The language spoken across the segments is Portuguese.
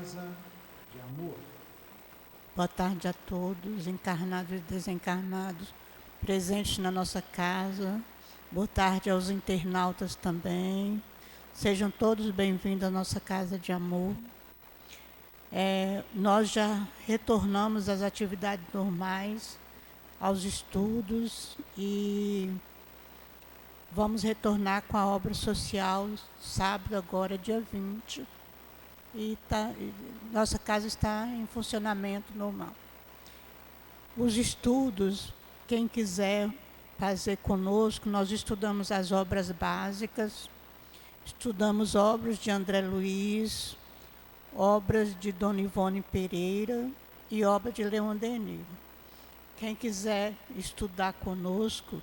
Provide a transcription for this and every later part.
Casa de Amor. Boa tarde a todos, encarnados e desencarnados, presentes na nossa casa. Boa tarde aos internautas também. Sejam todos bem-vindos à nossa Casa de Amor. Nós já retornamos às atividades normais, aos estudos, e vamos retornar com a obra social sábado, agora dia 20. Nossa casa está em funcionamento normal. Os estudos, quem quiser fazer conosco, nós estudamos as obras básicas, estudamos obras de André Luiz, obras de Dona Ivone Pereira e obra de Leon Denis. Quem quiser estudar conosco,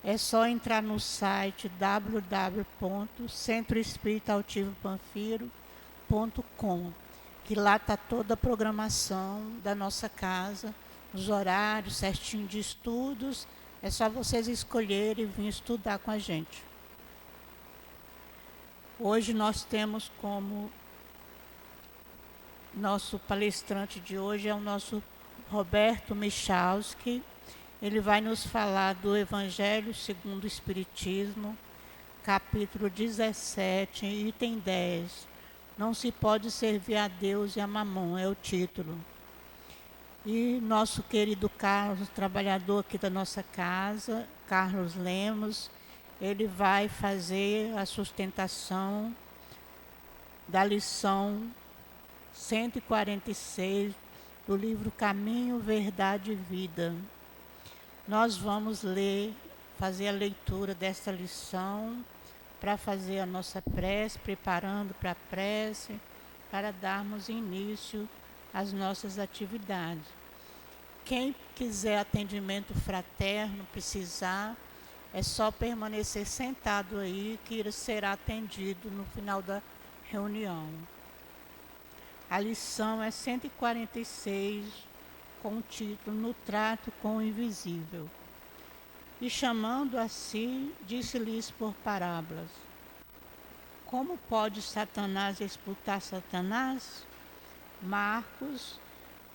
é só entrar no site www.centroespiritautivopanfiro.com, que lá está toda a programação da nossa casa, os horários certinho de estudos. É só vocês escolherem e vir estudar com a gente. Hoje nós temos como nosso palestrante de hoje é o nosso Roberto Michalski. Ele vai nos falar do Evangelho segundo o Espiritismo, capítulo 17, item 10. Não se pode servir a Deus e a Mamon, é o título. E nosso querido Carlos, trabalhador aqui da nossa casa, Carlos Lemos, ele vai fazer a sustentação da lição 146 do livro Caminho, Verdade e Vida. Nós vamos fazer a leitura desta lição para fazer a nossa prece, preparando para a prece, para darmos início às nossas atividades. Quem quiser atendimento fraterno, precisar, é só permanecer sentado aí, que será atendido no final da reunião. A lição é 146, com o título No Trato com o Invisível. E chamando a si, disse-lhes por parábolas: Como pode Satanás expulsar Satanás? Marcos,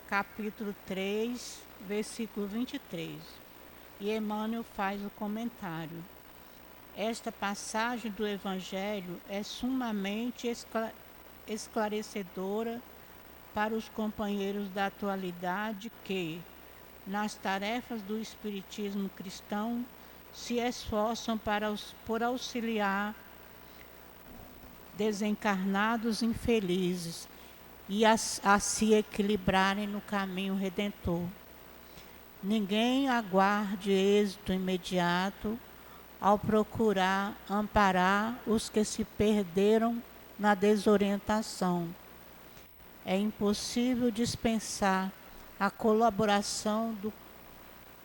capítulo 3, versículo 23. E Emmanuel faz o comentário. Esta passagem do Evangelho é sumamente esclarecedora para os companheiros da atualidade que, nas tarefas do espiritismo cristão, se esforçam por auxiliar desencarnados infelizes e a se equilibrarem no caminho redentor. Ninguém aguarde êxito imediato ao procurar amparar os que se perderam na desorientação. É impossível dispensar a colaboração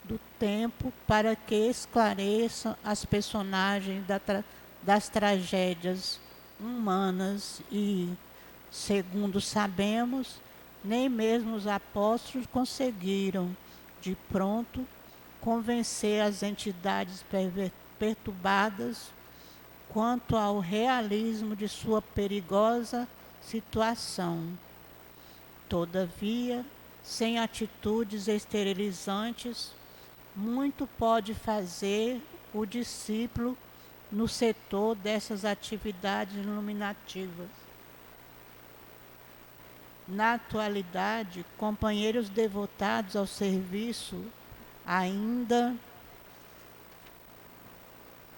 do tempo para que esclareçam as personagens das tragédias humanas e, segundo sabemos, nem mesmo os apóstolos conseguiram, de pronto, convencer as entidades perturbadas quanto ao realismo de sua perigosa situação. Todavia, sem atitudes esterilizantes, muito pode fazer o discípulo no setor dessas atividades iluminativas. Na atualidade, companheiros devotados ao serviço ainda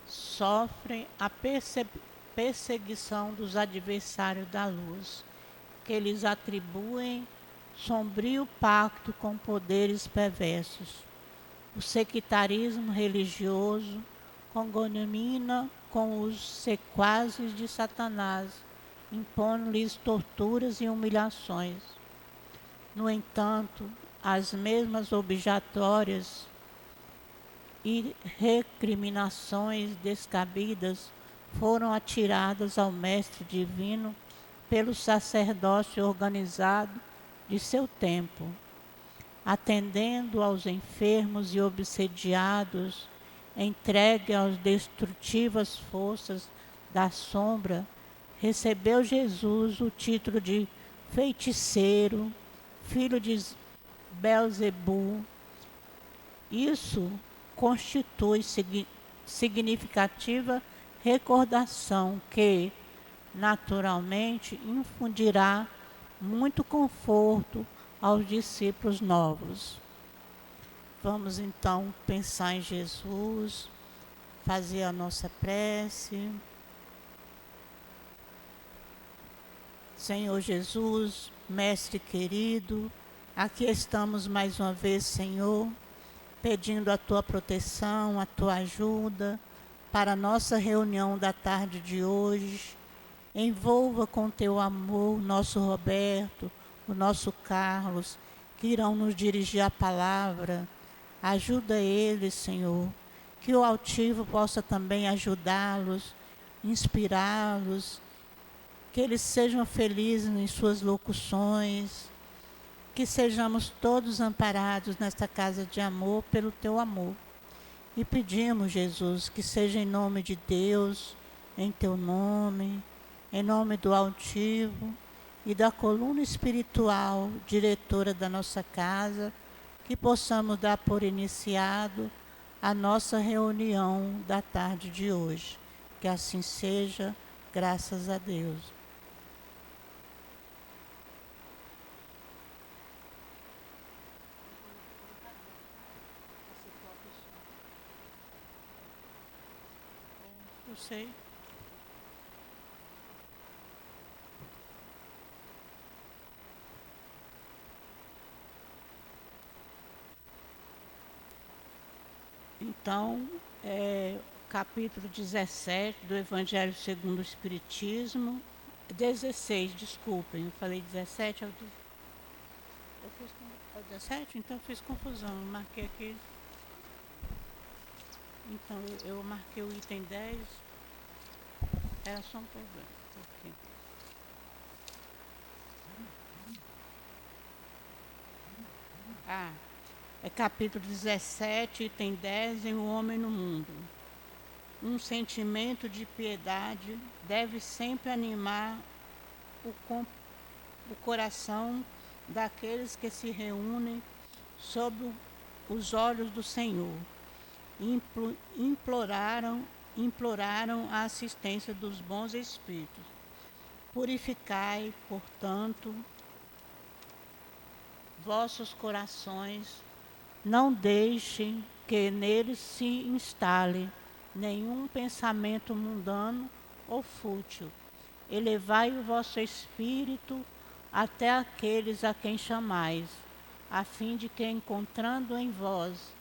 sofrem a perseguição dos adversários da luz, que lhes atribuem sombrio pacto com poderes perversos. O sectarismo religioso contamina com os sequazes de Satanás, impondo-lhes torturas e humilhações. No entanto, as mesmas objetórias e recriminações descabidas foram atiradas ao Mestre Divino pelo sacerdócio organizado de seu tempo, atendendo aos enfermos e obsediados, entregue às destrutivas forças da sombra, recebeu Jesus o título de feiticeiro, filho de Belzebu. Isso constitui significativa recordação que, naturalmente, infundirá muito conforto aos discípulos novos. Vamos então pensar em Jesus, fazer a nossa prece. Senhor Jesus, Mestre querido, aqui estamos mais uma vez, Senhor, pedindo a Tua proteção, a Tua ajuda para a nossa reunião da tarde de hoje. Envolva com Teu amor o nosso Roberto, o nosso Carlos, que irão nos dirigir a palavra. Ajuda eles, Senhor, que o altivo possa também ajudá-los, inspirá-los, que eles sejam felizes em suas locuções, que sejamos todos amparados nesta casa de amor pelo Teu amor. E pedimos, Jesus, que seja em nome de Deus, em Teu nome, em nome do altivo e da coluna espiritual, diretora da nossa casa, que possamos dar por iniciado a nossa reunião da tarde de hoje. Que assim seja, graças a Deus. Eu sei. Então, capítulo 17 do Evangelho segundo o Espiritismo, 16, desculpem, eu falei 17, eu fiz é o 17? Então eu fiz confusão, eu marquei aqui, então eu marquei o item 10, era só um problema. Aqui. É capítulo 17, item 10, em O Homem no Mundo. Um sentimento de piedade deve sempre animar o coração daqueles que se reúnem sob os olhos do Senhor. Imploraram a assistência dos bons espíritos. Purificai, portanto, vossos corações, não deixem que neles se instale nenhum pensamento mundano ou fútil. Elevai o vosso espírito até aqueles a quem chamais, a fim de que, encontrando em vós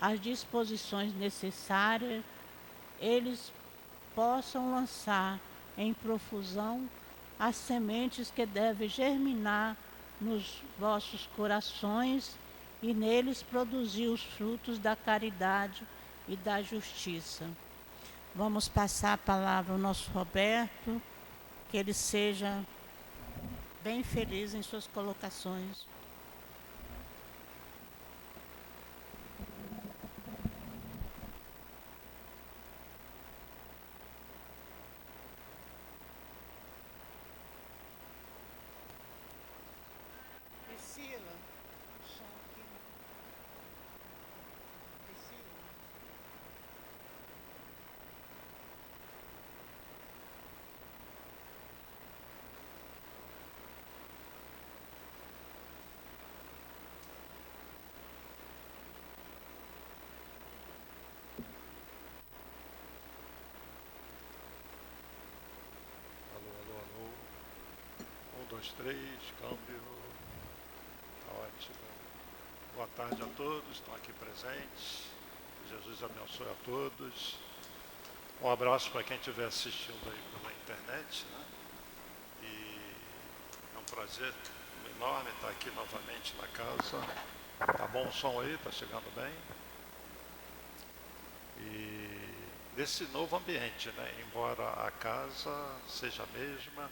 as disposições necessárias, eles possam lançar em profusão as sementes que devem germinar nos vossos corações e neles produzir os frutos da caridade e da justiça. Vamos passar a palavra ao nosso Roberto, que ele seja bem feliz em suas colocações. Priscila, o som aqui. Priscila. Alô, alô, alô. 1, 2, 3, câmbio. Tá ótimo. Boa tarde a todos, estão aqui presentes. Jesus abençoe a todos. Um abraço para quem estiver assistindo aí pela internet, né? E é um prazer enorme estar aqui novamente na casa. Tá bom o som aí? Tá chegando bem? E desse novo ambiente, né? Embora a casa seja a mesma,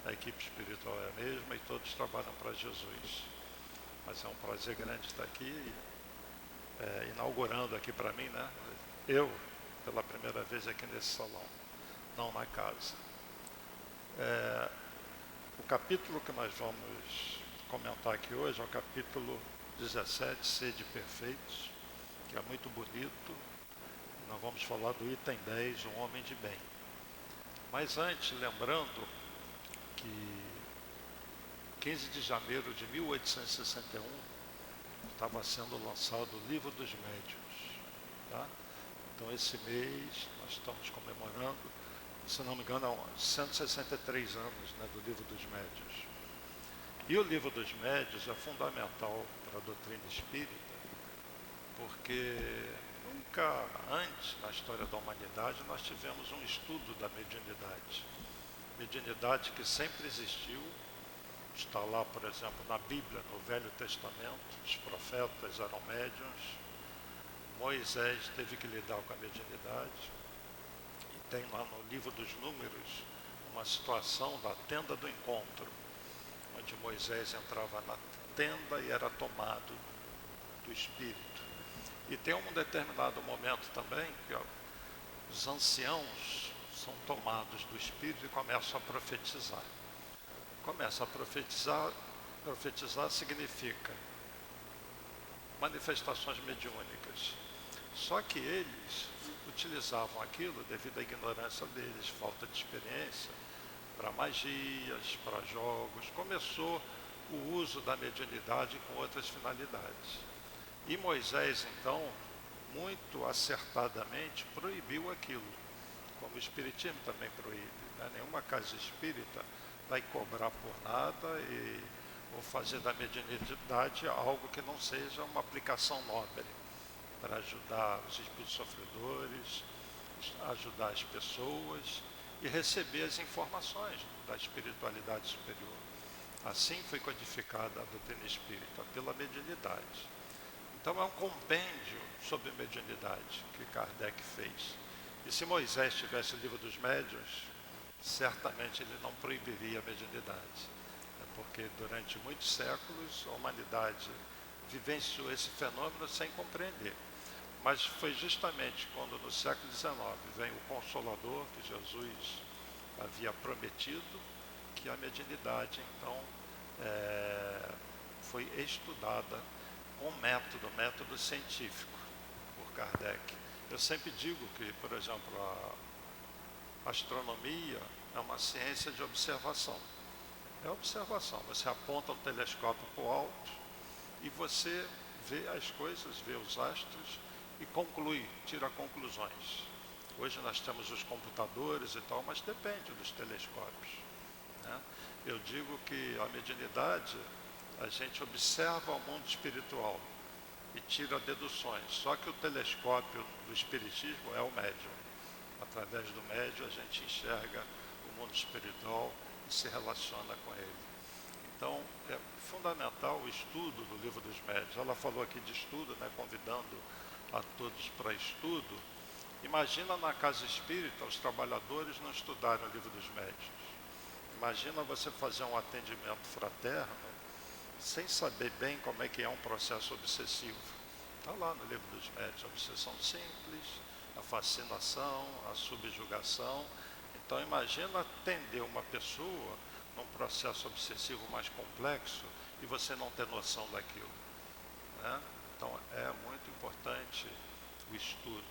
a equipe espiritual é a mesma e todos trabalham para Jesus. Mas é um prazer grande estar aqui, inaugurando aqui para mim, né? Eu, pela primeira vez aqui nesse salão, não na casa. O capítulo que nós vamos comentar aqui hoje é o capítulo 17, Sede Perfeitos, que é muito bonito. Nós vamos falar do item 10, um homem de bem. Mas antes, lembrando que 15 de janeiro de 1861 estava sendo lançado o Livro dos Médiuns. Tá? Então esse mês nós estamos comemorando, se não me engano, 163 anos, né, do Livro dos Médiuns. E o Livro dos Médiuns é fundamental para a doutrina espírita, porque nunca antes na história da humanidade nós tivemos um estudo da mediunidade. Mediunidade que sempre existiu, está lá, por exemplo, na Bíblia, no Velho Testamento, os profetas eram médiuns, Moisés teve que lidar com a mediunidade, e tem lá no Livro dos Números uma situação da tenda do encontro, onde Moisés entrava na tenda e era tomado do Espírito. E tem um determinado momento também que os anciãos são tomados do Espírito e começam a profetizar. Começa a profetizar significa manifestações mediúnicas. Só que eles utilizavam aquilo, devido à ignorância deles, falta de experiência, para magias, para jogos. Começou o uso da mediunidade com outras finalidades. E Moisés, então, muito acertadamente, proibiu aquilo, como o Espiritismo também proíbe. Né? Nenhuma casa espírita vai cobrar por nada ou fazer da mediunidade algo que não seja uma aplicação nobre, para ajudar os espíritos sofredores, ajudar as pessoas e receber as informações da espiritualidade superior. Assim foi codificada a doutrina espírita, pela mediunidade. Então é um compêndio sobre mediunidade que Kardec fez. E se Moisés tivesse o Livro dos Médiuns, certamente ele não proibiria a mediunidade. Porque durante muitos séculos a humanidade vivenciou esse fenômeno sem compreender. Mas foi justamente quando no século XIX vem o Consolador, que Jesus havia prometido, que a mediunidade então foi estudada com método científico por Kardec. Eu sempre digo que, por exemplo, a astronomia é uma ciência de observação. É observação, você aponta o telescópio para o alto e você vê as coisas, vê os astros e conclui, tira conclusões. Hoje nós temos os computadores e tal, mas depende dos telescópios. Né? Eu digo que a mediunidade, a gente observa o mundo espiritual e tira deduções. Só que o telescópio do espiritismo é o médium. Através do médium a gente enxerga o mundo espiritual e se relaciona com ele. Então é fundamental o estudo do Livro dos Médiuns. Ela falou aqui de estudo, né, convidando a todos para estudo. Imagina na casa espírita os trabalhadores não estudarem o Livro dos Médiuns. Imagina você fazer um atendimento fraterno sem saber bem como é que é um processo obsessivo. Está lá no Livro dos Médiuns, a obsessão simples, a fascinação, a subjugação. Então imagina atender uma pessoa num processo obsessivo mais complexo e você não ter noção daquilo. Né? Então é muito importante o estudo.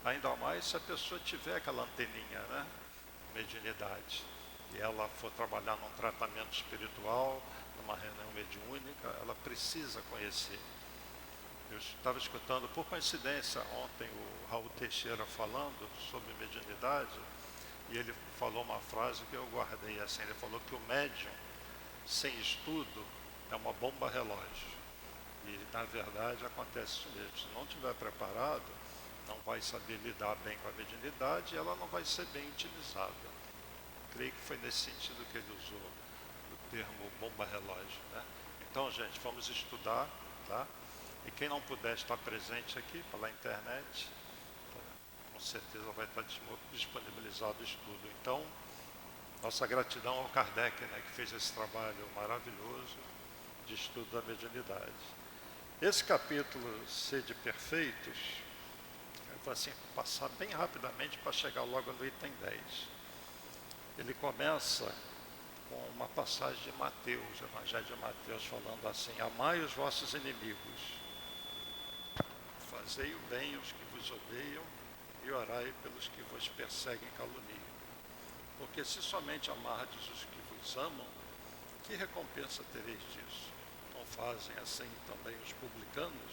Ainda mais se a pessoa tiver aquela anteninha, né? Mediunidade. E ela for trabalhar num tratamento espiritual, numa reunião mediúnica, ela precisa conhecer. Eu estava escutando, por coincidência, ontem o Raul Teixeira falando sobre mediunidade, e ele falou uma frase que eu guardei assim, ele falou que o médium, sem estudo, é uma bomba relógio. E, na verdade, acontece isso mesmo. Se não estiver preparado, não vai saber lidar bem com a mediunidade e ela não vai ser bem utilizada. Creio que foi nesse sentido que ele usou o termo bomba relógio. Né? Então, gente, vamos estudar, tá? E quem não puder estar presente aqui pela internet, com certeza vai estar disponibilizado o estudo. Então, nossa gratidão ao Kardec, né, que fez esse trabalho maravilhoso de estudo da mediunidade. Esse capítulo, Sede Perfeitos, eu vou assim, passar bem rapidamente para chegar logo no item 10. Ele começa com uma passagem de Mateus, Evangelho de Mateus, falando assim: amai os vossos inimigos, fazei o bem aos que vos odeiam e orai pelos que vos perseguem e caluniam. Porque se somente amardes os que vos amam, que recompensa tereis disso? Não fazem assim também os publicanos?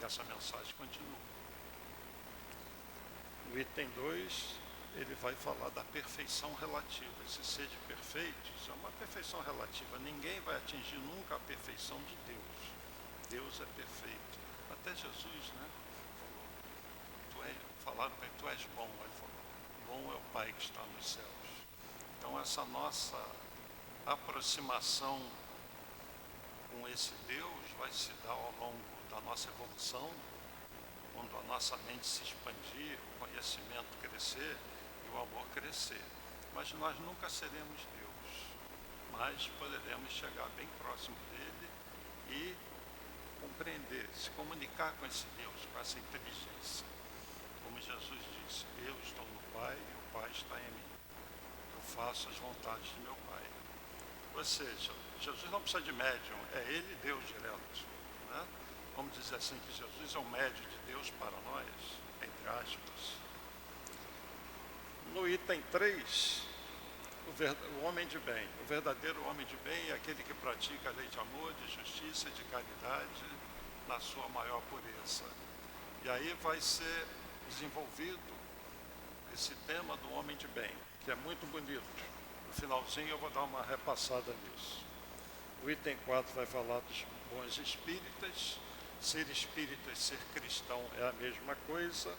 E essa mensagem continua. No item 2, ele vai falar da perfeição relativa. Esse ser de perfeitos é uma perfeição relativa. Ninguém vai atingir nunca a perfeição de Deus. Deus é perfeito. Até Jesus, né? Falaram para ele: tu és bom. Ele falou: bom é o Pai que está nos céus. Então essa nossa aproximação com esse Deus vai se dar ao longo da nossa evolução, quando a nossa mente se expandir, o conhecimento crescer e o amor crescer. Mas nós nunca seremos Deus, mas poderemos chegar bem próximo dele e compreender, se comunicar com esse Deus, com essa inteligência. Como Jesus disse: eu estou no Pai e o Pai está em mim. Eu faço as vontades de meu Pai. Ou seja, Jesus não precisa de médium, é ele Deus direto, né? Vamos dizer assim, que Jesus é o médium de Deus para nós, entre aspas. No item 3, o homem de bem. O verdadeiro homem de bem é aquele que pratica a lei de amor, de justiça e de caridade na sua maior pureza. E aí vai ser desenvolvido esse tema do homem de bem, que é muito bonito. No finalzinho eu vou dar uma repassada nisso. O item 4 vai falar dos bons espíritas. Ser espírita e ser cristão é a mesma coisa.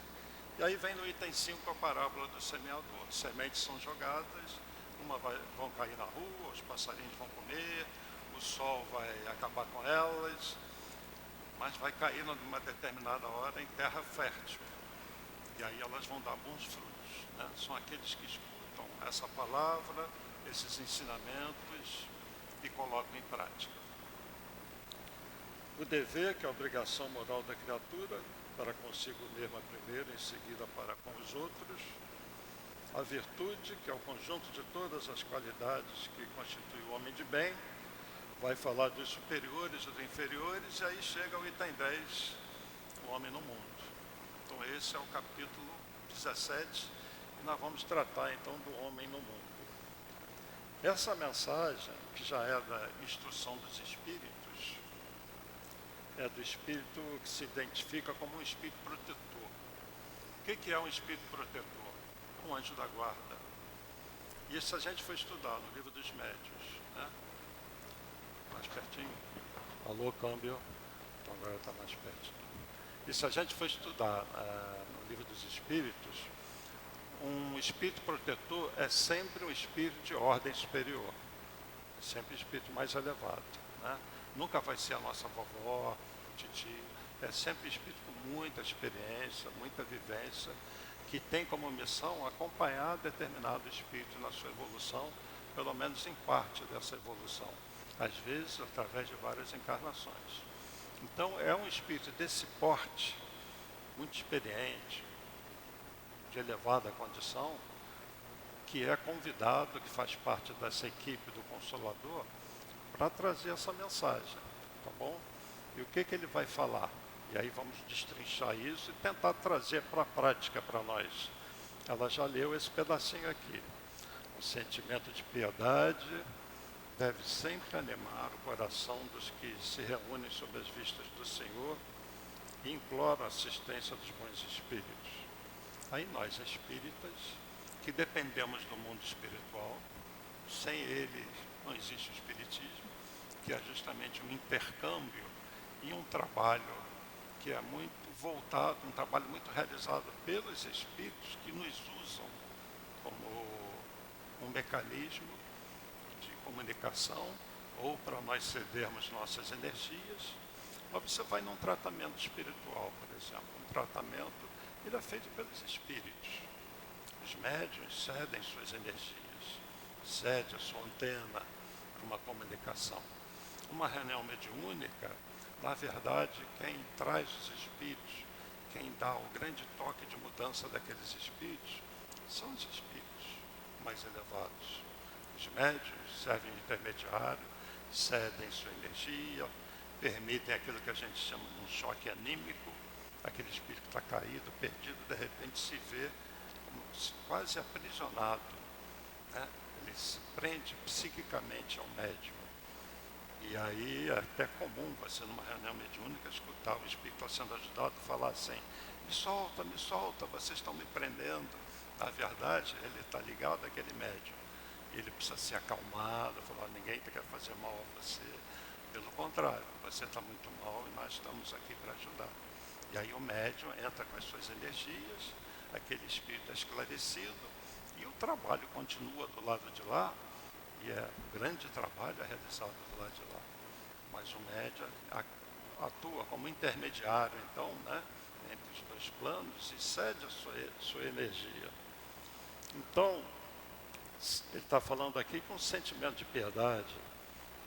E aí vem no item 5 a parábola do semeador. Sementes são jogadas, vão cair na rua, os passarinhos vão comer, o sol vai acabar com elas, mas vai cair numa determinada hora em terra fértil. E aí elas vão dar bons frutos, né? São aqueles que escutam essa palavra, esses ensinamentos e colocam em prática. O dever, que é a obrigação moral da criatura, para consigo mesma primeiro, em seguida para com os outros. A virtude, que é o conjunto de todas as qualidades que constituem o homem de bem. Vai falar dos superiores e dos inferiores, e aí chega ao item 10, o homem no mundo. Então esse é o capítulo 17, e nós vamos tratar então do homem no mundo. Essa mensagem, que já é da instrução dos espíritos, é do espírito que se identifica como um espírito protetor. O que é um espírito protetor? Um anjo da guarda. Isso a gente foi estudar no livro dos médiuns, né? Mais pertinho. Alô, câmbio. Então agora está mais pertinho. Isso a gente foi estudar no livro dos espíritos. Um espírito protetor é sempre um espírito de ordem superior. É sempre um espírito mais elevado, né? Nunca vai ser a nossa vovó, titio. É sempre um espírito com muita experiência, muita vivência, que tem como missão acompanhar determinado espírito na sua evolução, pelo menos em parte dessa evolução, às vezes através de várias encarnações. Então é um espírito desse porte, muito experiente, de elevada condição, que é convidado, que faz parte dessa equipe do Consolador, para trazer essa mensagem, tá bom? E o que ele vai falar? E aí vamos destrinchar isso e tentar trazer para a prática para nós. Ela já leu esse pedacinho aqui. O sentimento de piedade deve sempre animar o coração dos que se reúnem sob as vistas do Senhor e imploram a assistência dos bons espíritos. Aí nós, espíritas, que dependemos do mundo espiritual, sem ele não existe o espiritismo, que é justamente um intercâmbio e um trabalho que é muito voltado, um trabalho muito realizado pelos espíritos que nos usam como um mecanismo de comunicação ou para nós cedermos nossas energias. Mas você vai num tratamento espiritual, por exemplo, um tratamento, ele é feito pelos espíritos. Os médiuns cedem suas energias, cede a sua antena para uma comunicação. Uma reunião mediúnica, na verdade, quem traz os espíritos, quem dá o grande toque de mudança daqueles espíritos, são os espíritos mais elevados, os Os médiuns servem de intermediário, cedem sua energia, permitem aquilo que a gente chama de um choque anímico, aquele espírito que está caído, perdido, de repente se vê quase aprisionado, né? Ele se prende psiquicamente ao médium. E aí é até comum você, numa reunião mediúnica, escutar o espírito sendo ajudado e falar assim: me solta, vocês estão me prendendo. Na verdade, ele está ligado àquele médium. Ele precisa ser acalmado, falar: ninguém quer fazer mal a você. Pelo contrário, você está muito mal e nós estamos aqui para ajudar. E aí o médium entra com as suas energias, aquele espírito é esclarecido, e o trabalho continua do lado de lá, e é um grande trabalho realizado do lado de lá. Mas o médium atua como intermediário, então, né, entre os dois planos, e cede a sua energia. Então, ele está falando aqui com um sentimento de piedade.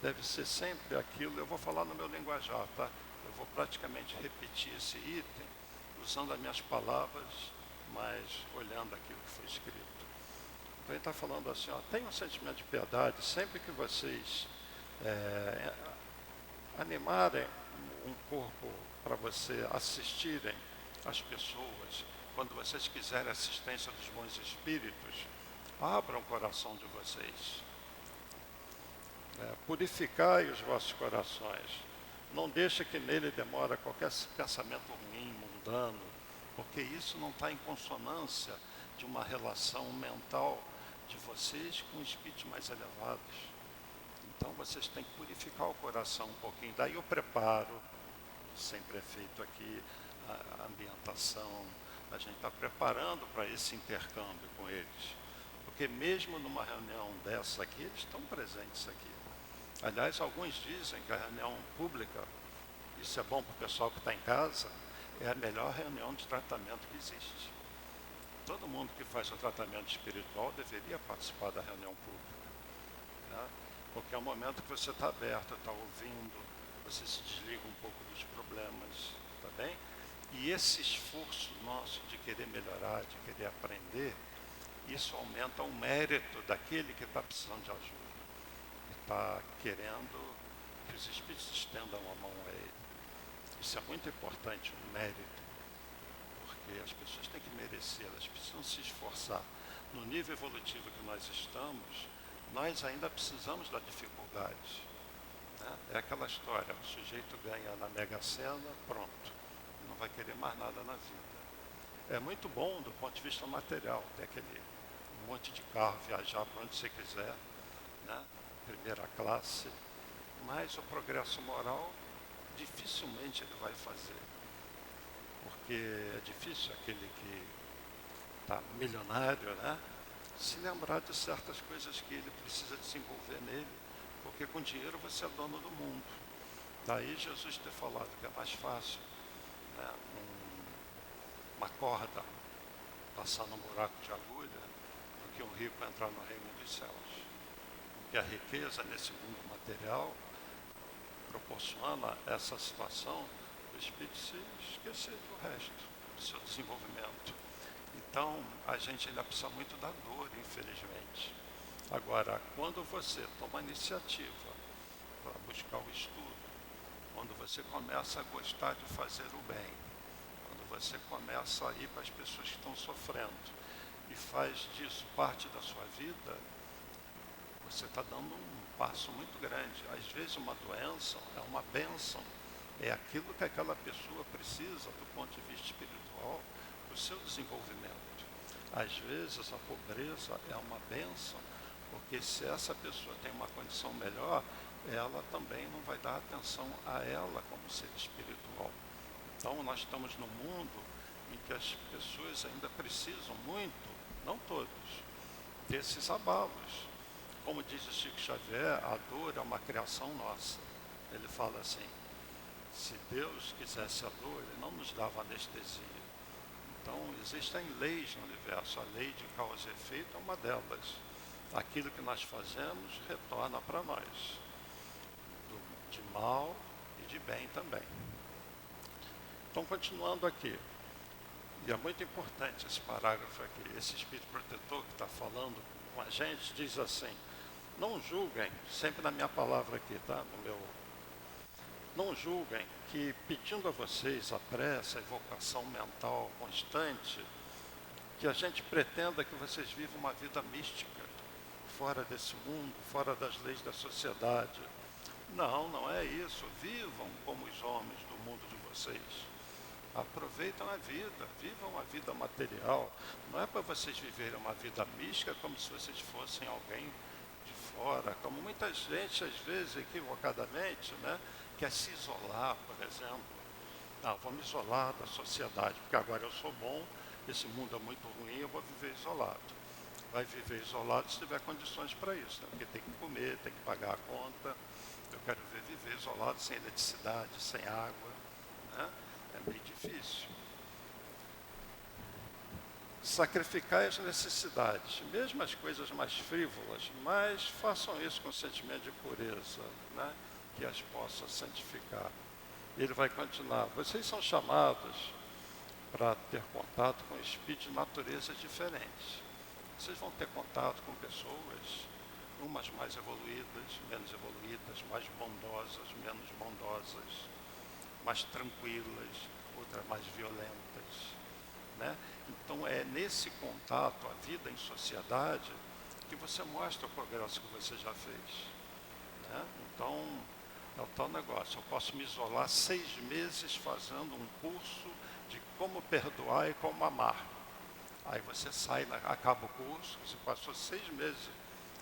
Deve ser sempre aquilo, eu vou falar no meu linguajar, tá? Eu vou praticamente repetir esse item, usando as minhas palavras, mas olhando aquilo que foi escrito. Então ele está falando assim, ó, tem um sentimento de piedade sempre que vocês animarem um corpo para você assistirem as pessoas, quando vocês quiserem assistência dos bons espíritos, abram o coração de vocês. Purificai os vossos corações. Não deixe que nele demore qualquer pensamento ruim, mundano, porque isso não está em consonância de uma relação mental de vocês com espíritos mais elevados. Então vocês têm que purificar o coração um pouquinho. Daí o preparo, sempre é feito aqui, a ambientação, a gente está preparando para esse intercâmbio com eles. Porque mesmo numa reunião dessa aqui, eles estão presentes aqui. Aliás, alguns dizem que a reunião pública, isso é bom para o pessoal que está em casa, é a melhor reunião de tratamento que existe. Todo mundo que faz o tratamento espiritual deveria participar da reunião pública, né? Porque é um momento que você está aberto, está ouvindo, você se desliga um pouco dos problemas, tá bem? E esse esforço nosso de querer melhorar, de querer aprender, isso aumenta o mérito daquele que está precisando de ajuda. Está querendo que os espíritos estendam a mão a ele. Isso é muito importante, o mérito, porque as pessoas têm que merecer, elas precisam se esforçar. No nível evolutivo que nós estamos, nós ainda precisamos da dificuldade, né? É aquela história, o sujeito ganha na Mega Sena, pronto, não vai querer mais nada na vida. É muito bom do ponto de vista material, ter aquele monte de carro, viajar para onde você quiser, né? Primeira classe, mas o progresso moral dificilmente ele vai fazer, porque é difícil aquele que está milionário, né, se lembrar de certas coisas que ele precisa desenvolver nele, porque com dinheiro você é dono do mundo. Daí Jesus ter falado que é mais fácil, né, uma corda passar num buraco de agulha do que um rico entrar no reino dos céus. Que a riqueza nesse mundo material proporciona essa situação do espírito se esquecer do resto, do seu desenvolvimento. Então, a gente ainda precisa muito da dor, infelizmente. Agora, quando você toma a iniciativa para buscar o estudo, quando você começa a gostar de fazer o bem, quando você começa a ir para as pessoas que estão sofrendo e faz disso parte da sua vida, você está dando um passo muito grande. Às vezes uma doença é uma bênção, é aquilo que aquela pessoa precisa do ponto de vista espiritual, para o seu desenvolvimento. Às vezes a pobreza é uma bênção, porque se essa pessoa tem uma condição melhor, ela também não vai dar atenção a ela como ser espiritual. Então nós estamos num mundo em que as pessoas ainda precisam muito, não todos, desses abalos. Como diz o Chico Xavier, a dor é uma criação nossa. Ele fala assim, se Deus quisesse a dor, ele não nos dava anestesia. Então, existem leis no universo. A lei de causa e efeito é uma delas. Aquilo que nós fazemos retorna para nós, de mal e de bem também. Então, continuando aqui, e é muito importante esse parágrafo aqui, esse espírito protetor que está falando com a gente, diz assim, Não julguem, sempre na minha palavra aqui, tá? Não julguem que pedindo a vocês a prece, a evocação mental constante, que a gente pretenda que vocês vivam uma vida mística, fora desse mundo, fora das leis da sociedade. Não, não é isso. Vivam como os homens do mundo de vocês. Aproveitam a vida, vivam a vida material. Não é para vocês viverem uma vida mística como se vocês fossem alguém de fora, como muita gente, às vezes, equivocadamente, né, quer se isolar, por exemplo. Não, vou me isolar da sociedade, porque agora eu sou bom, esse mundo é muito ruim, eu vou viver isolado. Vai viver isolado se tiver condições para isso, né? Porque tem que comer, tem que pagar a conta. Eu quero viver isolado, sem eletricidade, sem água, né? É meio difícil. Sacrificar as necessidades, mesmo as coisas mais frívolas, mas façam isso com sentimento de pureza, né? Que as possa santificar. Ele vai continuar. Vocês são chamados para ter contato com espíritos de naturezas diferentes. Vocês vão ter contato com pessoas, umas mais evoluídas, menos evoluídas, mais bondosas, menos bondosas, mais tranquilas, outras mais violentas, né? Então é nesse contato, a vida em sociedade, que você mostra o progresso que você já fez, né? Então é o tal negócio, eu posso me isolar 6 meses fazendo um curso de como perdoar e como amar. Aí você sai, acaba o curso, você passou 6 meses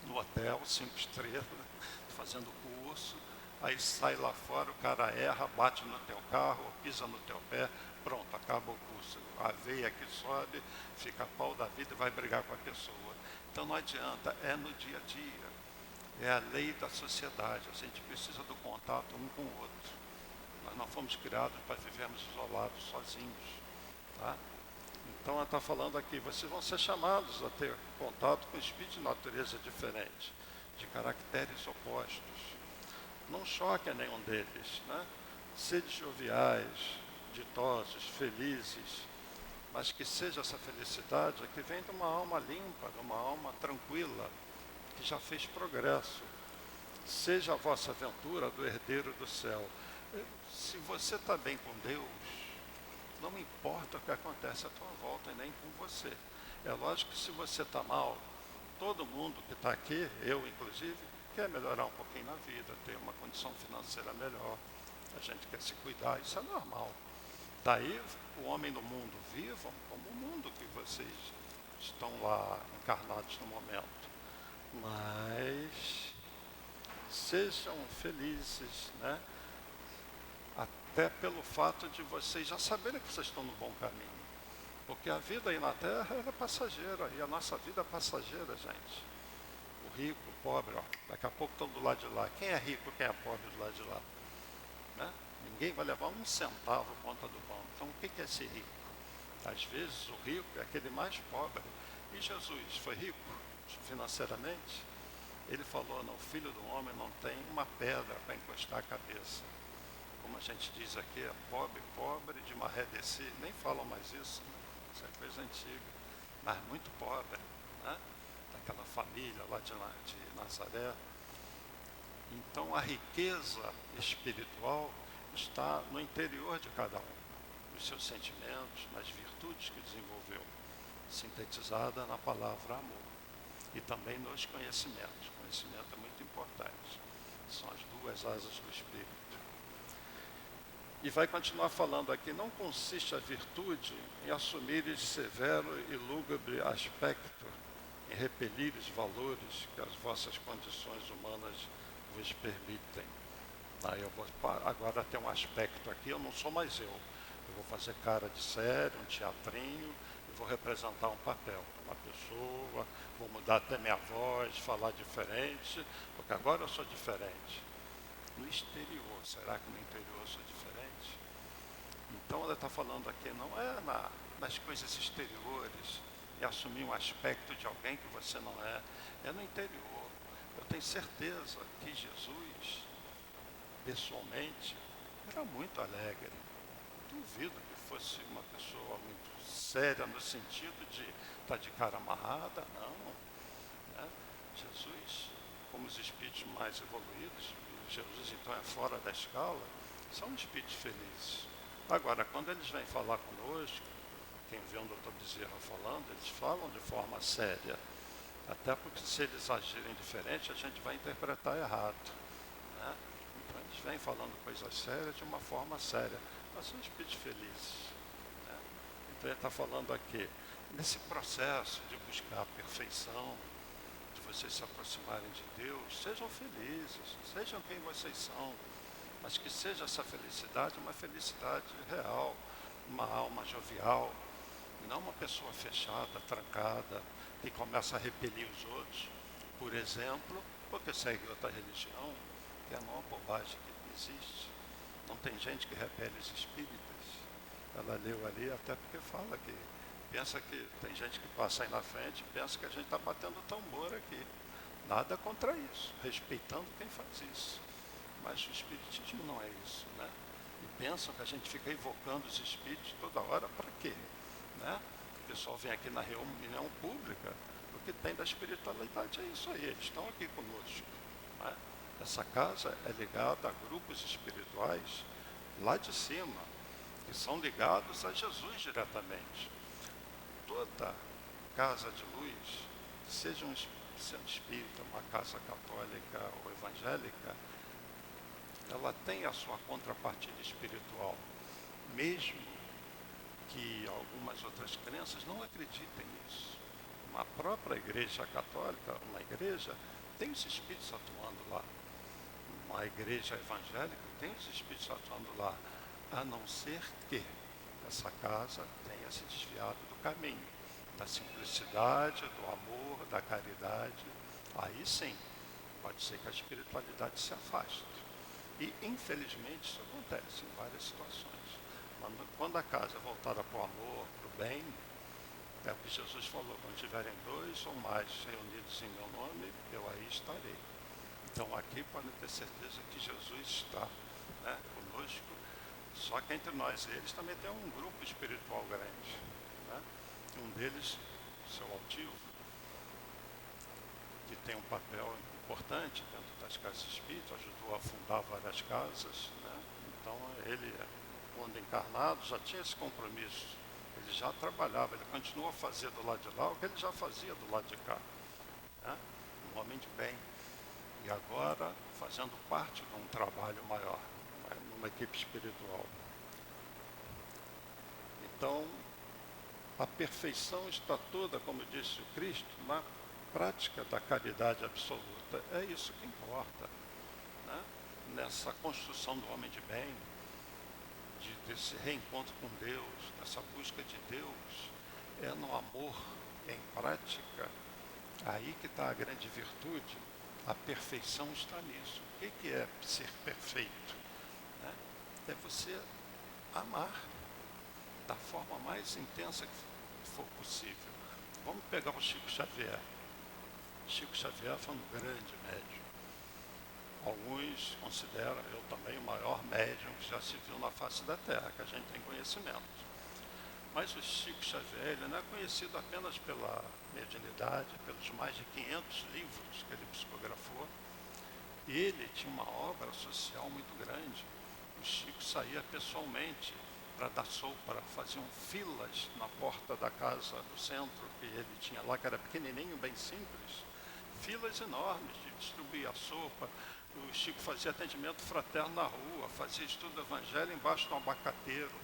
no hotel, 5 estrelas, fazendo curso, aí sai lá fora, o cara erra, bate no teu carro, pisa no teu pé, pronto, acaba o curso. A veia que sobe, fica a pau da vida e vai brigar com a pessoa. Então não adianta, é no dia a dia, é a lei da sociedade, a gente precisa do contato um com o outro. Nós não fomos criados para vivermos isolados, sozinhos, tá? Então ela está falando aqui, vocês vão ser chamados a ter contato com espíritos de natureza diferente, de caracteres opostos. Não choque a nenhum deles, né? Sede joviais, ditosos, felizes, mas que seja essa felicidade que vem de uma alma limpa, de uma alma tranquila, que já fez progresso. Seja a vossa aventura do herdeiro do céu. Se você está bem com Deus, não importa o que acontece à tua volta e nem com você. É lógico que se você está mal, todo mundo que está aqui, eu inclusive, quer melhorar um pouquinho na vida, ter uma condição financeira melhor. A gente quer se cuidar, isso é normal. Daí o homem no mundo vivam como o mundo que vocês estão lá encarnados no momento. Mas sejam felizes, né? Até pelo fato de vocês já saberem que vocês estão no bom caminho. Porque a vida aí na Terra é passageira, e a nossa vida é passageira, gente. O rico, o pobre, ó, daqui a pouco estão do lado de lá. Quem é rico, quem é pobre do lado de lá? Né? Ninguém vai levar um centavo conta do pão. Então o que é ser rico? Às vezes o rico é aquele mais pobre. E Jesus foi rico financeiramente? Ele falou, não, o filho do homem não tem uma pedra para encostar a cabeça. Como a gente diz aqui, é pobre, pobre, de maré descer. Nem falam mais isso, né? Isso é coisa antiga. Mas muito pobre, né? Daquela família lá de Nazaré. Então a riqueza espiritual está no interior de cada um, nos seus sentimentos, nas virtudes que desenvolveu, sintetizada na palavra amor. E também nos conhecimentos. O conhecimento é muito importante. São as duas asas do espírito. E vai continuar falando aqui, não consiste a virtude em assumires severo e lúgubre aspecto, em repelires valores que as vossas condições humanas vos permitem. Aí eu vou agora ter um aspecto aqui, eu não sou mais eu. Eu vou fazer cara de sério, um teatrinho, e vou representar um papel, uma pessoa, vou mudar até minha voz, falar diferente, porque agora eu sou diferente. No exterior, será que no interior eu sou diferente? Então ela está falando aqui, não é nas coisas exteriores, e assumir um aspecto de alguém que você não é, é no interior. Eu tenho certeza que Jesus, pessoalmente, era muito alegre. Duvido que fosse uma pessoa muito séria no sentido de estar de cara amarrada, não. Né? Jesus como os espíritos mais evoluídos, Jesus então é fora da escala, são espíritos felizes. Agora, quando eles vêm falar conosco, quem vê o doutor Bezerra falando, eles falam de forma séria. Até porque se eles agirem diferente, a gente vai interpretar errado. Né? Então eles vêm falando coisas sérias de uma forma séria. Mas são espíritos felizes. Né? Então ele está falando aqui, nesse processo de buscar a perfeição, de vocês se aproximarem de Deus, sejam felizes, sejam quem vocês são, mas que seja essa felicidade uma felicidade real, uma alma jovial, não uma pessoa fechada, trancada, que começa a repelir os outros, por exemplo, porque segue outra religião, que é a maior bobagem que existe. Não tem gente que repele os espíritas. Ela leu ali até porque fala que pensa que tem gente que passa aí na frente e pensa que a gente está batendo tambor aqui. Nada contra isso, respeitando quem faz isso. Mas o espiritismo não é isso, né? E pensam que a gente fica invocando os espíritos toda hora, para quê? Né? O pessoal vem aqui na reunião pública, o que tem da espiritualidade é isso aí, eles estão aqui conosco. Né? Essa casa é ligada a grupos espirituais lá de cima, que são ligados a Jesus diretamente. Toda casa de luz, seja um centro espírita, uma casa católica ou evangélica, ela tem a sua contrapartida espiritual, mesmo que algumas outras crenças não acreditem nisso. Uma própria igreja católica, uma igreja, tem os espíritos atuando lá. Uma igreja evangélica tem os espíritos atuando lá, a não ser que essa casa tenha se desviado do caminho, da simplicidade, do amor, da caridade. Aí sim, pode ser que a espiritualidade se afaste. E, infelizmente, isso acontece em várias situações. Quando a casa é voltada para o amor, para o bem, é o que Jesus falou, quando tiverem 2 ou mais reunidos em meu nome, eu aí estarei. Então, aqui podem ter certeza que Jesus está, né, conosco, só que entre nós e eles também tem um grupo espiritual grande. Né? Um deles, seu altivo, que tem um papel importante dentro das casas espíritas, ajudou a fundar várias casas, né? Então ele, quando encarnado, já tinha esse compromisso, ele já trabalhava, ele continua a fazer do lado de lá o que ele já fazia do lado de cá, né? Um homem de bem, e agora fazendo parte de um trabalho maior, né? Numa equipe espiritual. Então, a perfeição está toda, como disse o Cristo, na prática da caridade absoluta. É isso que importa, né? Nessa construção do homem de bem, desse reencontro com Deus, dessa busca de Deus, é no amor, em prática, aí que está a grande virtude. A perfeição está nisso. O que é ser perfeito? Né? É você amar da forma mais intensa que for possível. Vamos pegar o Chico Xavier. Chico Xavier foi um grande médium. Alguns consideram, eu também, o maior médium que já se viu na face da Terra, que a gente tem conhecimento. Mas o Chico Xavier, ele não é conhecido apenas pela mediunidade, pelos mais de 500 livros que ele psicografou. Ele tinha uma obra social muito grande. O Chico saía pessoalmente para dar sopa, faziam filas na porta da casa do centro que ele tinha lá, que era pequenininho, bem simples. Filas enormes de distribuir a sopa. O Chico fazia atendimento fraterno na rua, fazia estudo do evangelho embaixo de um abacateiro.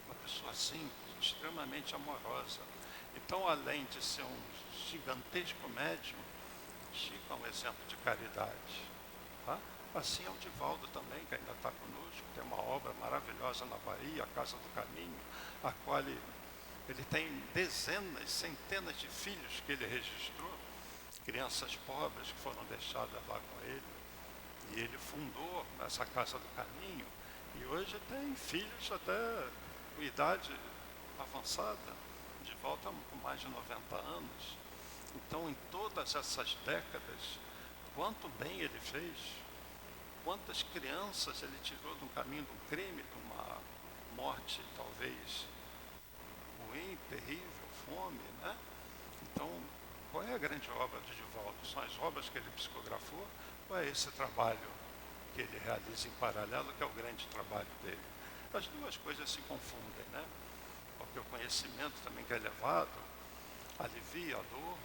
Uma pessoa simples, extremamente amorosa. Então, além de ser um gigantesco médium, Chico é um exemplo de caridade. Tá? Assim é o Divaldo também, que ainda está conosco, tem uma obra maravilhosa na Bahia, a Casa do Caminho, a qual ele tem dezenas, centenas de filhos que ele registrou, crianças pobres que foram deixadas lá com ele, e ele fundou essa Casa do Caminho, e hoje tem filhos até com idade avançada, de volta com mais de 90 anos. Então, em todas essas décadas, quanto bem ele fez, quantas crianças ele tirou de um caminho de um crime, de uma morte talvez ruim, terrível, fome, né? Então, qual é a grande obra de Divaldo? São as obras que ele psicografou ou é esse trabalho que ele realiza em paralelo que é o grande trabalho dele? As duas coisas se confundem, né? Porque o conhecimento também que é elevado alivia a dor,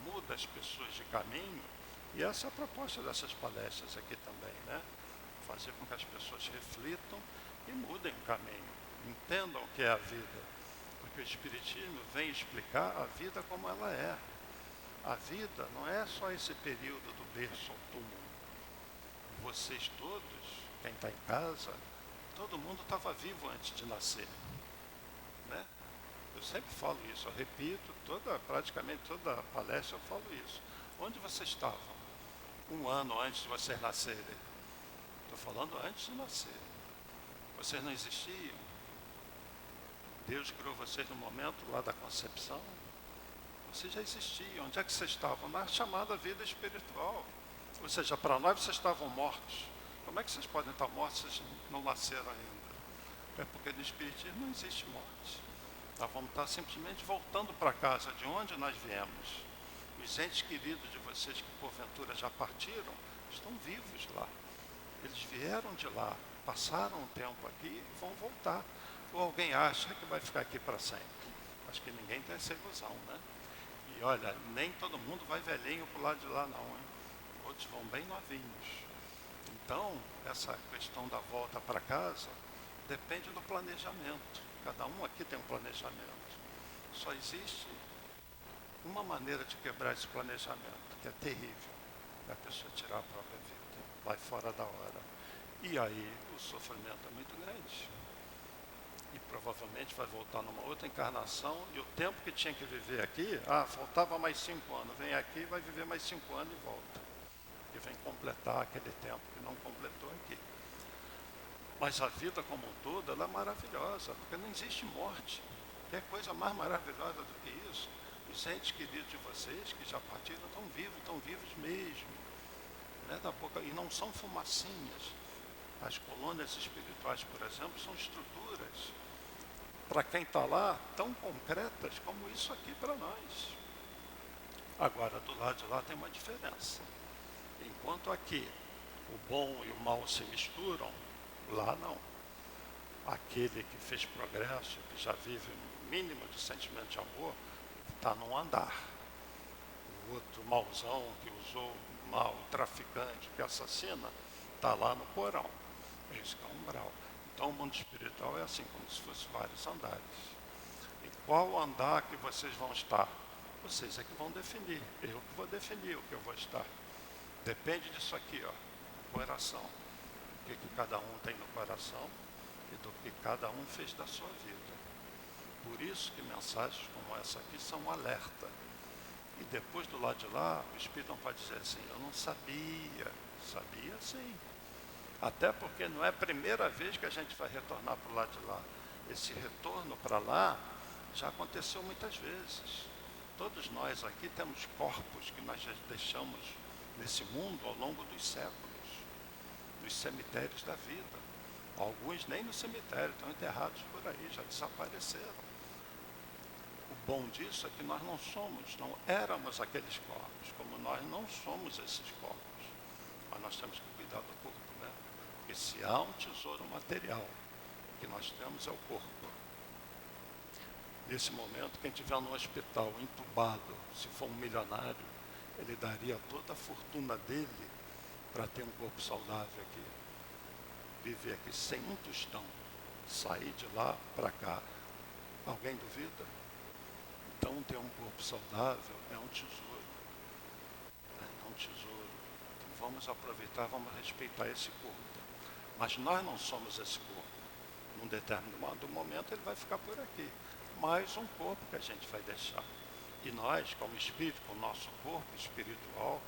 muda as pessoas de caminho, e essa é a proposta dessas palestras aqui também, né? Fazer com que as pessoas reflitam e mudem o caminho, entendam o que é a vida, porque o Espiritismo vem explicar a vida como ela é. A vida não é só esse período do berço ao túmulo. Vocês todos, quem está em casa, todo mundo estava vivo antes de nascer, né? Eu sempre falo isso, eu repito, praticamente toda palestra eu falo isso. Onde vocês estavam? Um ano antes de vocês nascerem. Estou falando antes de nascer. Vocês não existiam. Deus criou vocês no momento lá da concepção. Vocês já existiam. Onde é que vocês estavam? Na chamada vida espiritual. Ou seja, para nós vocês estavam mortos. Como é que vocês podem estar mortos se vocês não nasceram ainda? É porque no Espiritismo não existe morte. Nós vamos estar simplesmente voltando para casa, de onde nós viemos. Os entes queridos de vocês que porventura já partiram, estão vivos lá. Eles vieram de lá, passaram um tempo aqui e vão voltar. Ou alguém acha que vai ficar aqui para sempre? Acho que ninguém tem essa ilusão, né? E olha, nem todo mundo vai velhinho para o lado de lá não, hein? Outros vão bem novinhos. Então, essa questão da volta para casa depende do planejamento. Cada um aqui tem um planejamento. Só existe uma maneira de quebrar esse planejamento, que é terrível, é a pessoa tirar a própria vida, vai fora da hora. E aí o sofrimento é muito grande. E provavelmente vai voltar numa outra encarnação, e o tempo que tinha que viver aqui, faltava mais 5 anos, vem aqui, vai viver mais 5 anos e volta. E vem completar aquele tempo que não completou aqui. Mas a vida como um todo, ela é maravilhosa, porque não existe morte. Que coisa mais maravilhosa do que isso? Os entes queridos de vocês, que já partiram, estão vivos mesmo. Né? E não são fumacinhas. As colônias espirituais, por exemplo, são estruturas, para quem está lá, tão concretas como isso aqui para nós. Agora, do lado de lá tem uma diferença. Enquanto aqui o bom e o mal se misturam, lá não. Aquele que fez progresso, que já vive um mínimo de sentimento de amor, está num andar. O outro mauzão que usou mal, o traficante que assassina, está lá no porão. Esse que é um umbral. Então o mundo espiritual é assim, como se fosse vários andares. E qual andar que vocês vão estar? Vocês é que vão definir. Eu que vou definir o que eu vou estar. Depende disso aqui, ó, coração. O que cada um tem no coração e do que cada um fez da sua vida. Por isso que mensagens como essa aqui são um alerta. E depois do lado de lá, o Espírito não pode dizer assim, eu não sabia. Sabia sim. Até porque não é a primeira vez que a gente vai retornar para o lado de lá. Esse retorno para lá já aconteceu muitas vezes. Todos nós aqui temos corpos que nós já deixamos nesse mundo ao longo dos séculos, nos cemitérios da vida. Alguns nem no cemitério, estão enterrados por aí, já desapareceram. O bom disso é que nós não éramos aqueles corpos, como nós não somos esses corpos. Mas nós temos que cuidar do corpo, né? Porque se há um tesouro material, o que nós temos é o corpo. Nesse momento, quem estiver no hospital entubado, se for um milionário, ele daria toda a fortuna dele para ter um corpo saudável aqui. Viver aqui sem um tostão, sair de lá para cá. Alguém duvida? Então, ter um corpo saudável é um tesouro. É um tesouro. Então, vamos aproveitar, vamos respeitar esse corpo. Mas nós não somos esse corpo. Num determinado momento, ele vai ficar por aqui. Mais um corpo que a gente vai deixar. E nós, como espírito, com o nosso corpo espiritual,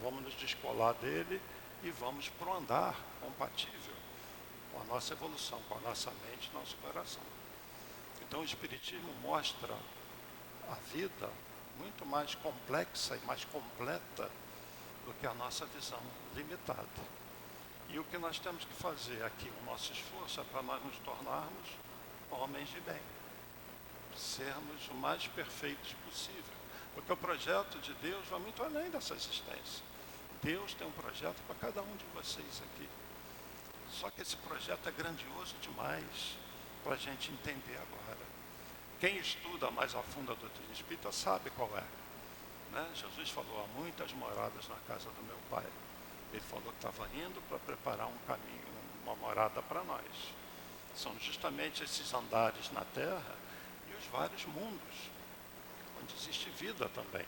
vamos nos descolar dele e vamos para o andar compatível com a nossa evolução, com a nossa mente e nosso coração. Então o Espiritismo mostra a vida muito mais complexa e mais completa do que a nossa visão limitada. E o que nós temos que fazer aqui, o nosso esforço é para nós nos tornarmos homens de bem. Sermos o mais perfeitos possível. Porque o projeto de Deus vai muito além dessa existência. Deus tem um projeto para cada um de vocês aqui. Só que esse projeto é grandioso demais para a gente entender agora. Quem estuda mais a fundo a doutrina espírita sabe qual é. Né? Jesus falou: há muitas moradas na casa do meu Pai. Ele falou que estava indo para preparar um caminho, uma morada para nós. São justamente esses andares na Terra e os vários mundos, onde existe vida também.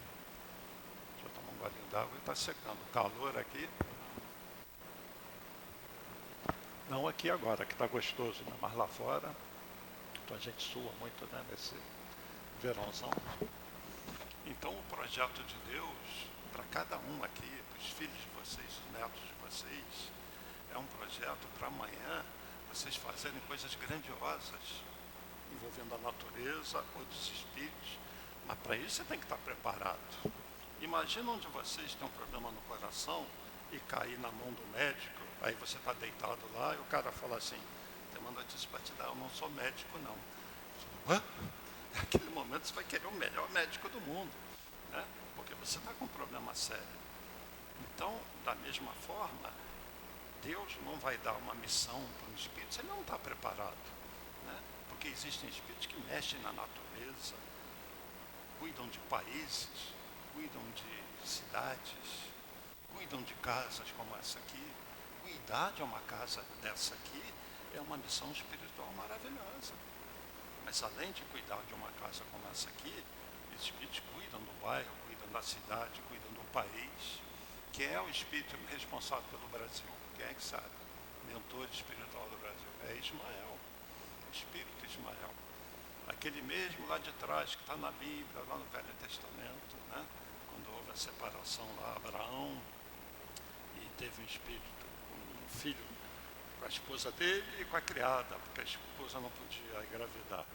Deixa eu tomar um golinho d'água e está secando. O calor aqui. Não aqui agora, que está gostoso, né? Mas lá fora, então a gente sua muito, né, nesse verãozão. Então o projeto de Deus, para cada um aqui, para os filhos de vocês, os netos de vocês, é um projeto para amanhã vocês fazerem coisas grandiosas, envolvendo a natureza, outros espíritos, mas para isso você tem que estar preparado. Imagina um de vocês tem um problema no coração e cair na mão do médico, aí você está deitado lá e o cara fala assim: tem uma notícia para te dar, eu não sou médico não. Hã? Naquele momento você vai querer o melhor médico do mundo, né? Porque você está com um problema sério. Então, da mesma forma, Deus não vai dar uma missão para um espírito se ele não está preparado, né? Porque existem espíritos que mexem na natureza, cuidam de países, cuidam de cidades, cuidam de casas como essa aqui. Cuidar de uma casa dessa aqui é uma missão espiritual maravilhosa. Mas além de cuidar de uma casa como essa aqui, os espíritos cuidam do bairro, cuidam da cidade, cuidam do país. Quem é o espírito responsável pelo Brasil? Quem é que sabe? Mentor espiritual do Brasil. É Ismael, o espírito Ismael. Aquele mesmo lá de trás, que está na Bíblia, lá no Velho Testamento, né? Quando houve a separação lá, Abraão, e teve um espírito, um filho com a esposa dele e com a criada, porque a esposa não podia engravidar.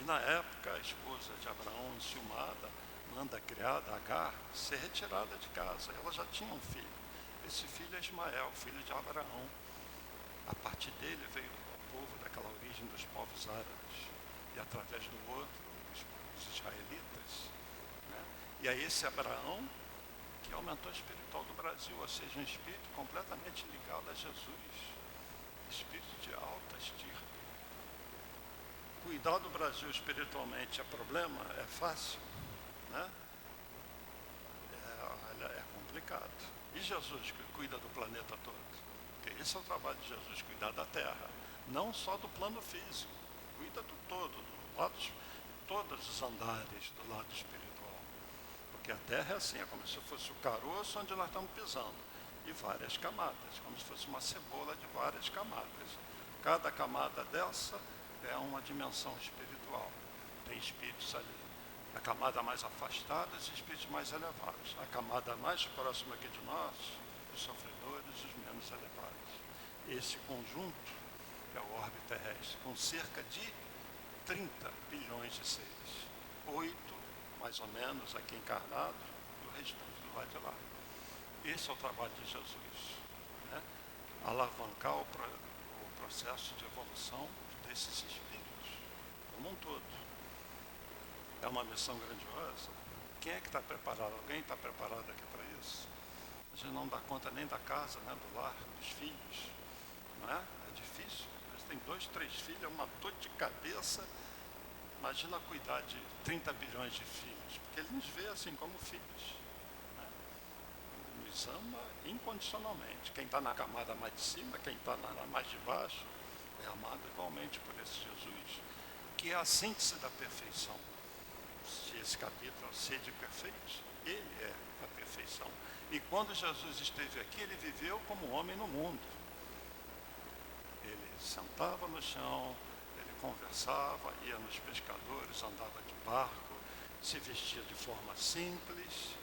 E na época, a esposa de Abraão, enciumada, manda a criada, Agar, ser retirada de casa. Ela já tinha um filho. Esse filho é Ismael, filho de Abraão. A partir dele veio o povo daquela origem dos povos árabes. E através do outro, os israelitas. Né? E aí esse Abraão, que é o mentor espiritual do Brasil, ou seja, um espírito completamente ligado a Jesus. Espírito de alta estirpe. Cuidar do Brasil espiritualmente é problema? É fácil? Né? É complicado. E Jesus que cuida do planeta todo? Porque esse é o trabalho de Jesus, cuidar da Terra. Não só do plano físico, cuida do todo, do lado, todos os andares do lado espiritual. Porque a Terra é assim, é como se fosse o caroço onde nós estamos pisando. E várias camadas, como se fosse uma cebola de várias camadas. Cada camada dessa é uma dimensão espiritual. Tem espíritos ali. A camada mais afastada, os espíritos mais elevados. A camada mais próxima aqui de nós, os sofredores, os menos elevados. Esse conjunto é o orbe terrestre, com cerca de 30 bilhões de seres. 8, mais ou menos, aqui encarnados, e o restante do lado de lá. Esse é o trabalho de Jesus, né? Alavancar o processo de evolução desses espíritos, como um todo. É uma missão grandiosa. Quem é que está preparado? Alguém está preparado aqui para isso? A gente não dá conta nem da casa, né? Do lar, dos filhos, não é? É difícil. A gente tem 2, 3 filhos, é uma dor de cabeça. Imagina cuidar de 30 bilhões de filhos, porque ele nos vê assim como filhos. Nos ama incondicionalmente. Quem está na camada mais de cima, quem está na mais de baixo, é amado igualmente por esse Jesus, que é a síntese da perfeição. Se esse capítulo, sede perfeitos, ele é a perfeição. E quando Jesus esteve aqui, ele viveu como homem no mundo. Ele sentava no chão, ele conversava, ia nos pescadores, andava de barco, se vestia de forma simples,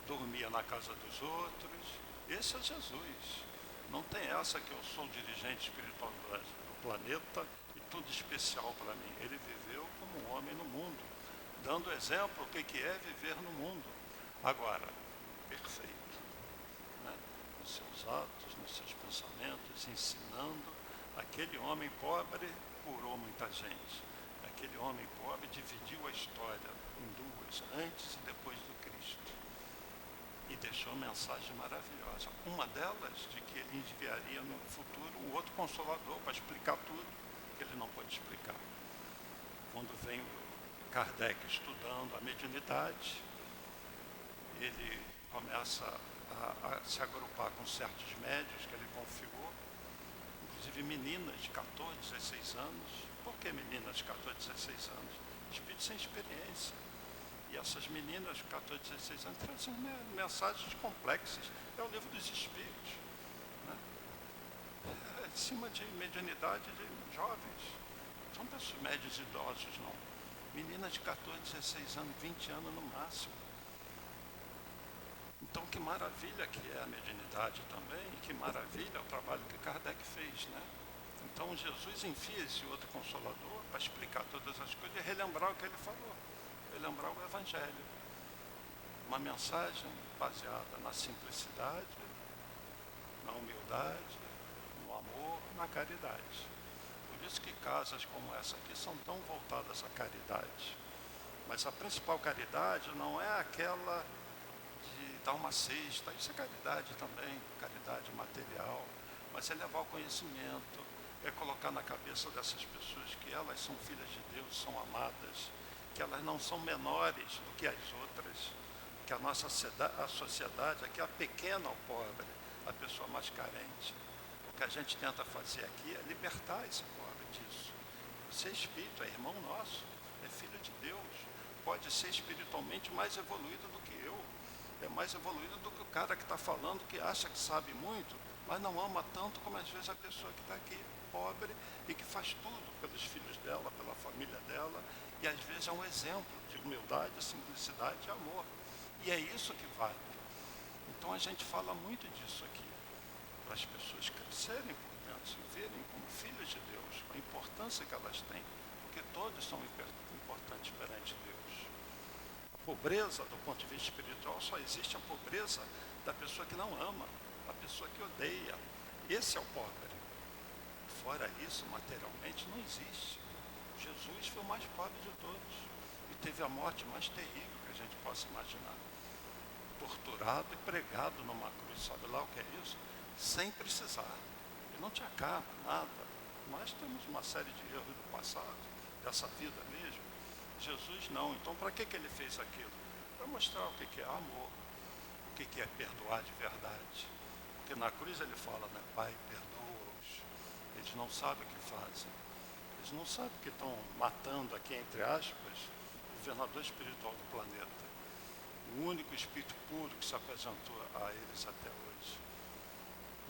dormia na casa dos outros. Esse é Jesus. Não tem essa que eu sou o dirigente espiritual do planeta e tudo especial para mim. Ele viveu como um homem no mundo, dando exemplo o que é viver no mundo. Agora, perfeito, né? Nos seus atos, nos seus pensamentos, ensinando. Aquele homem pobre curou muita gente. aquele homem pobre dividiu a história em duas, antes e depois do Cristo, e deixou mensagens maravilhosas. Uma delas, de que ele enviaria no futuro um outro consolador para explicar tudo que ele não pode explicar. Quando vem o Kardec estudando a mediunidade, ele começa a se agrupar com certos médios que ele confiou, inclusive meninas de 14, 16 anos. Por que meninas de 14, 16 anos? Espíritos sem experiência. E essas meninas de 14, 16 anos trazem mensagens complexas. É o livro dos Espíritos, né? É em cima de mediunidade de jovens. Não são pessoas médios idosos, não. Meninas de 14, 16 anos, 20 anos no máximo. Então, que maravilha que é a mediunidade também, e que maravilha o trabalho que Kardec fez, né? Então, Jesus envia esse outro consolador para explicar todas as coisas e relembrar o que ele falou, relembrar o Evangelho. Uma mensagem baseada na simplicidade, na humildade, no amor, na caridade. Por isso que casas como essa aqui são tão voltadas à caridade. Mas a principal caridade não é aquela de dar uma cesta, isso é caridade também, caridade material, mas é levar o conhecimento, é colocar na cabeça dessas pessoas que elas são filhas de Deus, são amadas, que elas não são menores do que as outras, que a nossa a sociedade aqui é a pequena ao pobre, a pessoa mais carente. O que a gente tenta fazer aqui é libertar esse pobre disso. Você é espírito, é irmão nosso, é filho de Deus, pode ser espiritualmente mais evoluído do que eu, é mais evoluído do que o cara que está falando, que acha que sabe muito, mas não ama tanto como às vezes a pessoa que está aqui, pobre, e que faz tudo pelos filhos dela, pela família dela, e às vezes é um exemplo de humildade, simplicidade e amor. E é isso que vale. Então a gente fala muito disso aqui, para as pessoas crescerem por dentro, se verem como filhos de Deus, a importância que elas têm, porque todos são importantes perante Deus. A pobreza, do ponto de vista espiritual, só existe a pobreza da pessoa que não ama, a pessoa que odeia. Esse é o pobre. Fora isso, materialmente, não existe. Jesus foi o mais pobre de todos e teve a morte mais terrível que a gente possa imaginar. Torturado e pregado numa cruz, sabe lá o que é isso? Sem precisar. Ele não tinha capa, nada. Nós temos uma série de erros do passado, dessa vida mesmo. Jesus não. Então, para que ele fez aquilo? Para mostrar o que é amor, o que é perdoar de verdade. Porque na cruz ele fala, né? Pai, perdoa-os. Eles não sabem o que fazem. Eles não sabem que estão matando aqui, entre aspas, o governador espiritual do planeta. O único espírito puro que se apresentou a eles até hoje.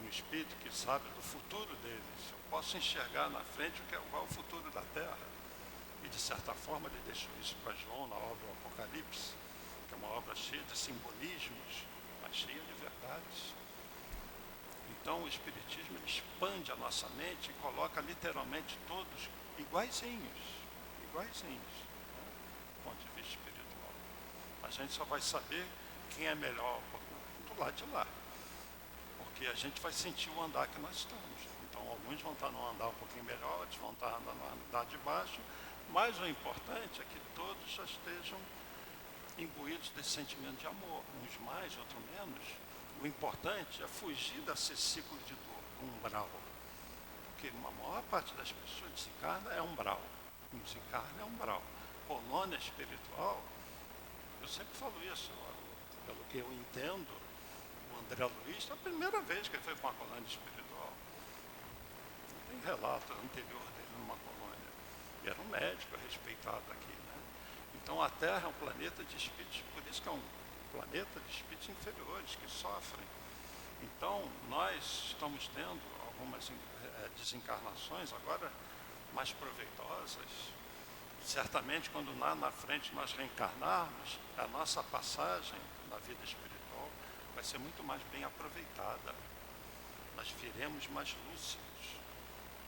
Um espírito que sabe do futuro deles. Eu posso enxergar na frente qual é o futuro da Terra. E, de certa forma, ele deixou isso para João na obra do Apocalipse, que é uma obra cheia de simbolismos, mas cheia de verdades. Então, o Espiritismo ele expande a nossa mente e coloca literalmente todos iguaizinhos, do ponto de vista espiritual. A gente só vai saber quem é melhor do lado de lá, porque a gente vai sentir o andar que nós estamos. Então, alguns vão estar no andar um pouquinho melhor, outros vão estar no andar de baixo, mas o importante é que todos já estejam imbuídos desse sentimento de amor, uns mais, outros menos. O importante é fugir desse ciclo de dor, umbral. Porque a maior parte das pessoas desencarna é umbral. Não desencarna é umbral. Colônia espiritual, eu sempre falo isso, pelo que eu entendo, o André Luiz, é a primeira vez que ele foi para uma colônia espiritual. Tem relato anterior dele numa colônia. E era um médico respeitado aqui, né? Então a Terra é um planeta de espíritos, por isso que é um planeta de espíritos inferiores que sofrem. Então nós estamos tendo algumas desencarnações agora mais proveitosas. Certamente quando lá na frente nós reencarnarmos, a nossa passagem na vida espiritual vai ser muito mais bem aproveitada. Nós viremos mais lúcidos,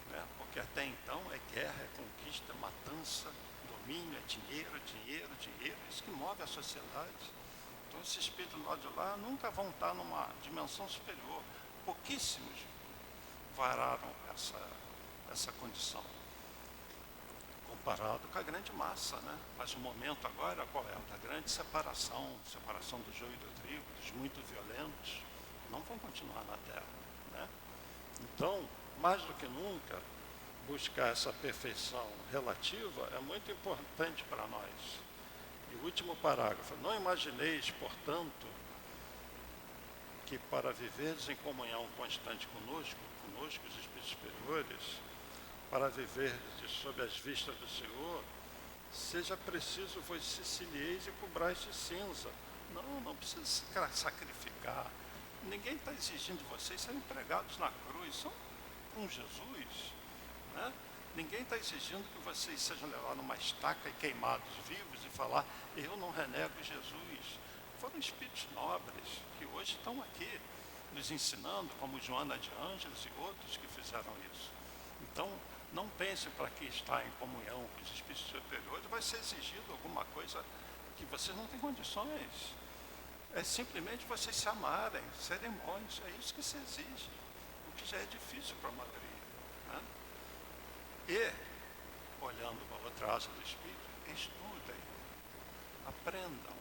né? Porque até então é guerra, é conquista, matança, domínio, é dinheiro, dinheiro, dinheiro, isso que move a sociedade. Então esses espíritos lá de lá nunca vão estar numa dimensão superior. Pouquíssimos vararam essa condição. comparado com a grande massa, né? Mas o momento agora qual é? Da grande separação do joio e do trigo, dos muito violentos, não vão continuar na Terra, né? Então, mais do que nunca, buscar essa perfeição relativa é muito importante para nós. E o último parágrafo: não imagineis, portanto, que para viveres em comunhão constante conosco, os espíritos superiores, para viver sob as vistas do Senhor, seja preciso vos sicilieis e cobrais de cinza. Não precisa sacrificar. Ninguém está exigindo de vocês serem pregados na cruz, são com Jesus, né? Ninguém está exigindo que vocês sejam levados numa estaca e queimados vivos e falar, eu não renego Jesus. Foram espíritos nobres que hoje estão aqui nos ensinando, como Joana de Ângeles e outros que fizeram isso. Então, não pense para que está em comunhão com os espíritos superiores vai ser exigido alguma coisa que vocês não têm condições. É simplesmente vocês se amarem, serem bons, é isso que se exige, o que já é difícil para a maioria, né? E, olhando para outra asa do Espírito, estudem, aprendam,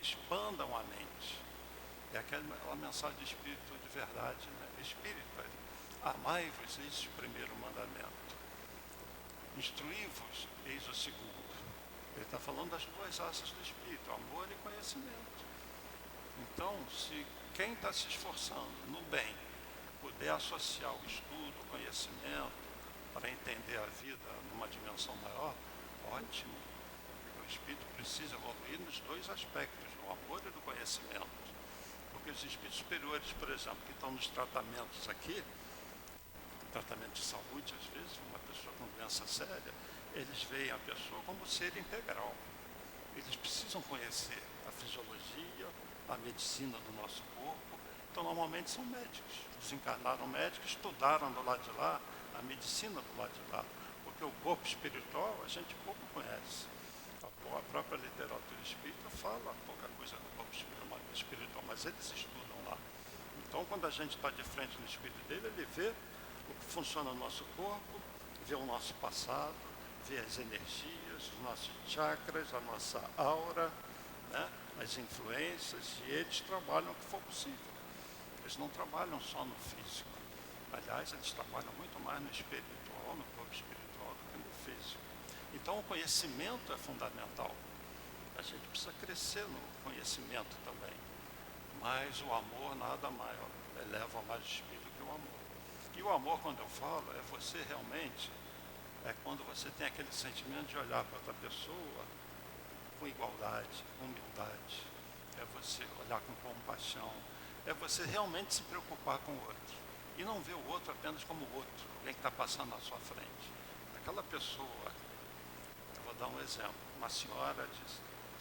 expandam a mente. É aquela mensagem do Espírito de verdade, né? Espírito, amai-vos, eis o primeiro mandamento. Instruí-vos, eis o segundo. Ele está falando das duas asas do Espírito, amor e conhecimento. Então, se quem está se esforçando no bem puder associar o estudo, o conhecimento, para entender a vida numa dimensão maior, ótimo. O Espírito precisa evoluir nos dois aspectos, do amor e do conhecimento. Porque os espíritos superiores, por exemplo, que estão nos tratamentos aqui, tratamento de saúde, às vezes, uma pessoa com doença séria, eles veem a pessoa como ser integral. Eles precisam conhecer a fisiologia, a medicina do nosso corpo. Então, normalmente são médicos. Desencarnaram médicos, estudaram do lado de lá a medicina do lado de lá. Porque o corpo espiritual a gente pouco conhece. A própria literatura espírita fala pouca coisa do corpo espiritual, mas eles estudam lá. Então, quando a gente está de frente no espírito dele, ele vê o que funciona no nosso corpo, vê o nosso passado, vê as energias, os nossos chakras, a nossa aura, né, as influências, e eles trabalham o que for possível. Eles não trabalham só no físico. Aliás, eles trabalham muito mais no espiritual, no corpo espiritual, do que no físico. Então, o conhecimento é fundamental. A gente precisa crescer no conhecimento também. Mas o amor nada maior, eleva mais o espírito que o amor. E o amor, quando eu falo, é você realmente, é quando você tem aquele sentimento de olhar para outra pessoa com igualdade, com humildade. É você olhar com compaixão. É você realmente se preocupar com o outro. E não ver o outro apenas como o outro, alguém que está passando na sua frente. Aquela pessoa, eu vou dar um exemplo, uma senhora de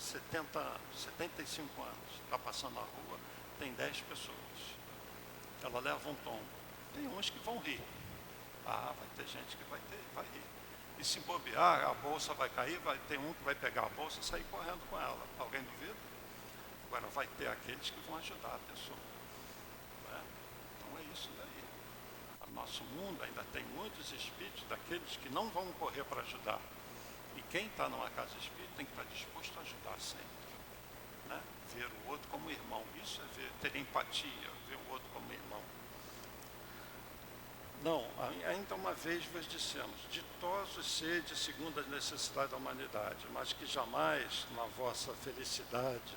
75 anos, está passando na rua, tem 10 pessoas. Ela leva um tombo. Tem uns que vão rir. Vai ter gente que vai rir. E se bobear, a bolsa vai cair, vai ter um que vai pegar a bolsa e sair correndo com ela. Alguém duvida? Agora vai ter aqueles que vão ajudar a pessoa. Né? Então é isso daí. O nosso mundo ainda tem muitos espíritos daqueles que não vão correr para ajudar. E quem está numa casa espírita tem que estar disposto a ajudar sempre. Né? Ver o outro como irmão. Isso é ter empatia, ver o outro como irmão. Não, ainda uma vez vos dissemos, ditosos sede segundo as necessidades da humanidade, mas que jamais na vossa felicidade,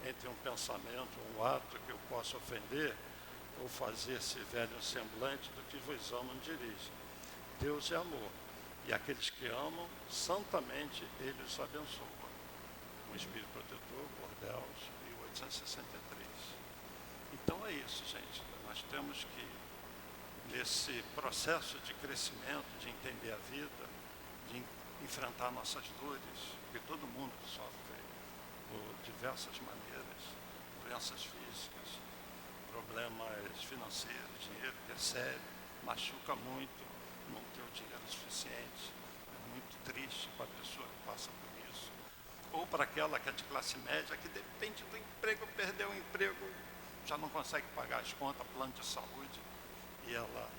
entre um pensamento, um ato que eu possa ofender, ou fazer-se velho semblante do que vos amam dirige. Deus é amor, e aqueles que amam, santamente Ele os abençoa. O Espírito Protetor, Bordeaux, 1863. Então é isso, gente. Nós temos que, nesse processo de crescimento, de entender a vida, de enfrentar nossas dores, porque todo mundo sofre por diversas maneiras, doenças físicas, problemas financeiros, dinheiro que é sério, machuca muito, não ter o dinheiro suficiente, é muito triste para a pessoa que passa por isso. Ou para aquela que é de classe média, que depende do emprego, perdeu o emprego, já não consegue pagar as contas, plano de saúde, e ela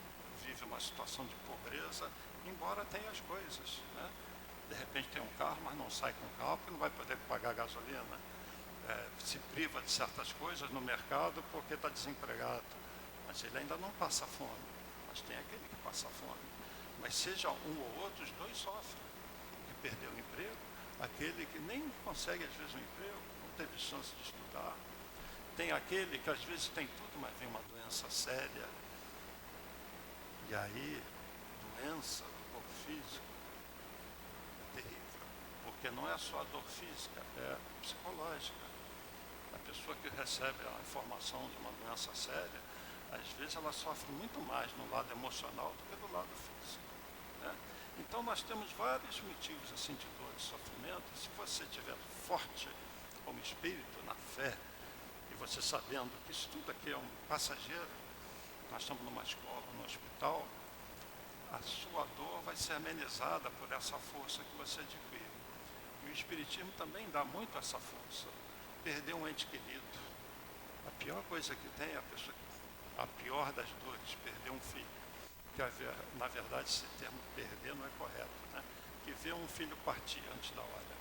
vive uma situação de pobreza, embora tenha as coisas, né? De repente tem um carro, mas não sai com o carro porque não vai poder pagar gasolina. Se priva de certas coisas no mercado porque está desempregado, mas ele ainda não passa fome. Mas tem aquele que passa fome. Mas seja um ou outro, os dois sofrem. O que perdeu o emprego, aquele que nem consegue às vezes um emprego, não teve chance de estudar. Tem aquele que às vezes tem tudo, mas vem uma doença séria. E aí, doença do corpo físico é terrível, porque não é só a dor física, é psicológica. A pessoa que recebe a informação de uma doença séria, às vezes ela sofre muito mais no lado emocional do que do lado físico, né? Então nós temos vários motivos assim de dor, de sofrimento. Se você estiver forte como espírito, na fé, e você sabendo que isso tudo aqui é um passageiro, nós estamos numa escola, num hospital, a sua dor vai ser amenizada por essa força que você adquire. E o Espiritismo também dá muito essa força. Perder um ente querido, a pior coisa que tem é a pior das dores, perder um filho. Que na verdade esse termo perder não é correto, né? Que vê um filho partir antes da hora.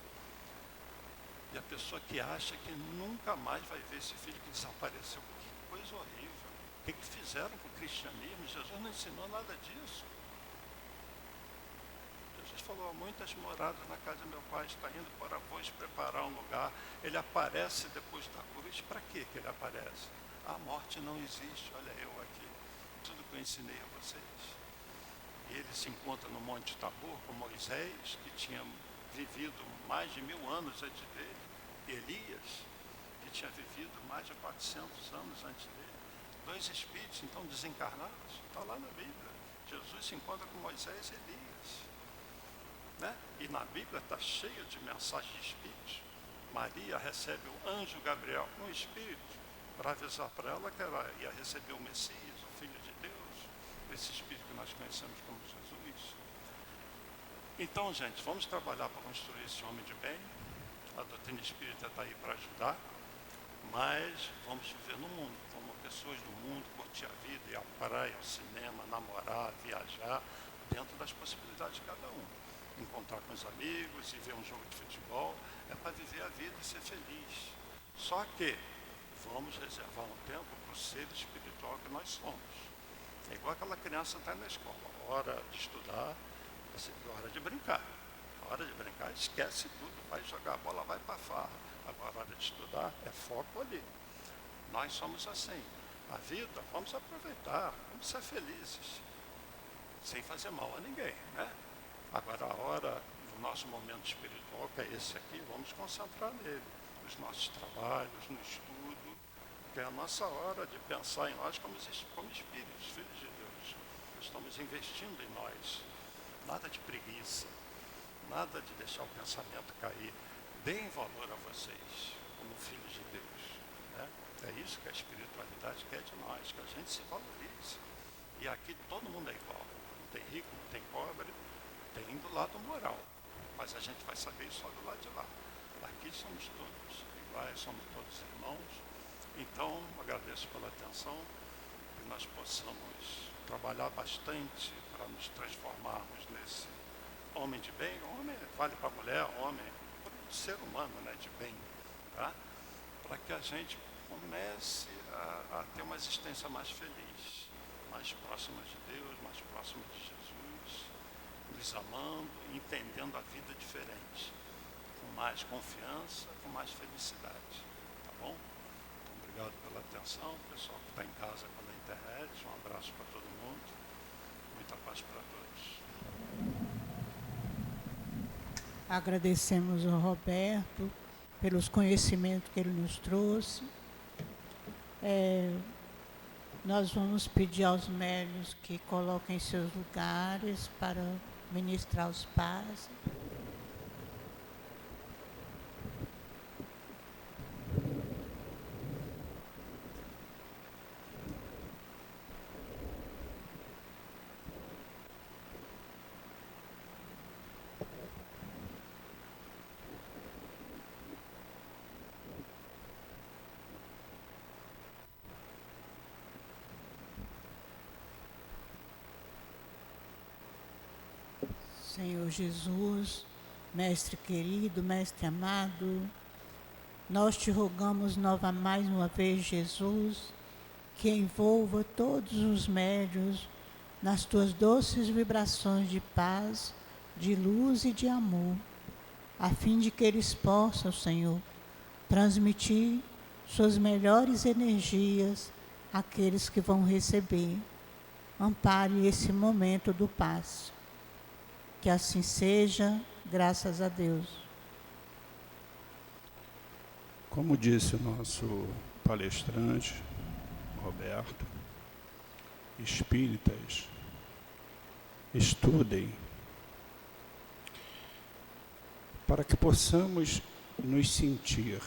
E a pessoa que acha que nunca mais vai ver esse filho que desapareceu. Que coisa horrível. O que fizeram com o cristianismo? Jesus não ensinou nada disso. Jesus falou: muitas moradas na casa do meu pai, está indo para vos preparar um lugar. Ele aparece depois da cruz. Para que ele aparece? A morte não existe, olha eu aqui. Tudo que eu ensinei a vocês. E ele se encontra no Monte Tabor com Moisés, que tinha vivido mais de 1000 anos antes dele. E Elias, que tinha vivido mais de 400 anos antes dele. 2 espíritos, então, desencarnados. Está lá na Bíblia. Jesus se encontra com Moisés e Elias. Né? E na Bíblia está cheia de mensagens de espíritos. Maria recebe o anjo Gabriel, um espírito, para avisar para ela que ela ia receber o Messias, o Filho de Deus, esse espírito que nós conhecemos como Jesus. Então, gente, vamos trabalhar para construir esse homem de bem. A doutrina espírita está aí para ajudar, mas vamos viver no mundo, como pessoas do mundo, curtir a vida, ir à praia, ao cinema, namorar, viajar, dentro das possibilidades de cada um. Encontrar com os amigos e ver um jogo de futebol, é para viver a vida e ser feliz. Só que vamos reservar um tempo para o ser espiritual que nós somos. É igual aquela criança está na escola, hora de estudar, hora de brincar. A hora de brincar, esquece tudo, vai jogar bola, vai para a farra. Agora, a hora de estudar, é foco ali. Nós somos assim. A vida, vamos aproveitar, vamos ser felizes, sem fazer mal a ninguém, né? Agora, a hora do nosso momento espiritual, que é esse aqui, vamos concentrar nele, nos nossos trabalhos, no estudo, que é a nossa hora de pensar em nós como espíritos, filhos de Deus. Estamos investindo em nós. Nada de preguiça, nada de deixar o pensamento cair. Deem valor a vocês, como filhos de Deus, né? É isso que a espiritualidade quer de nós, que a gente se valorize. E aqui todo mundo é igual. Não tem rico, não tem pobre, tem do lado moral. Mas a gente vai saber isso só do lado de lá. Aqui somos todos iguais, somos todos irmãos. Então, agradeço pela atenção, que nós possamos trabalhar bastante para nos transformarmos nesse homem de bem. Homem vale para a mulher, homem para o ser humano, né, de bem, tá? Para que a gente comece a ter uma existência mais feliz, mais próxima de Deus, mais próxima de Jesus, nos amando, entendendo a vida diferente, com mais confiança, com mais felicidade, tá bom? Então, obrigado pela atenção, pessoal que está em casa pela internet, um abraço para todo mundo, muita paz para todos. Agradecemos ao Roberto pelos conhecimentos que ele nos trouxe. Nós vamos pedir aos médiuns que coloquem seus lugares para ministrar os passos. Senhor Jesus, Mestre querido, Mestre amado, nós te rogamos mais uma vez, Jesus, que envolva todos os médiuns nas tuas doces vibrações de paz, de luz e de amor, a fim de que eles possam, Senhor, transmitir suas melhores energias àqueles que vão receber. Ampare esse momento do passe. Que assim seja, graças a Deus. Como disse o nosso palestrante, Roberto, espíritas, estudem, para que possamos nos sentir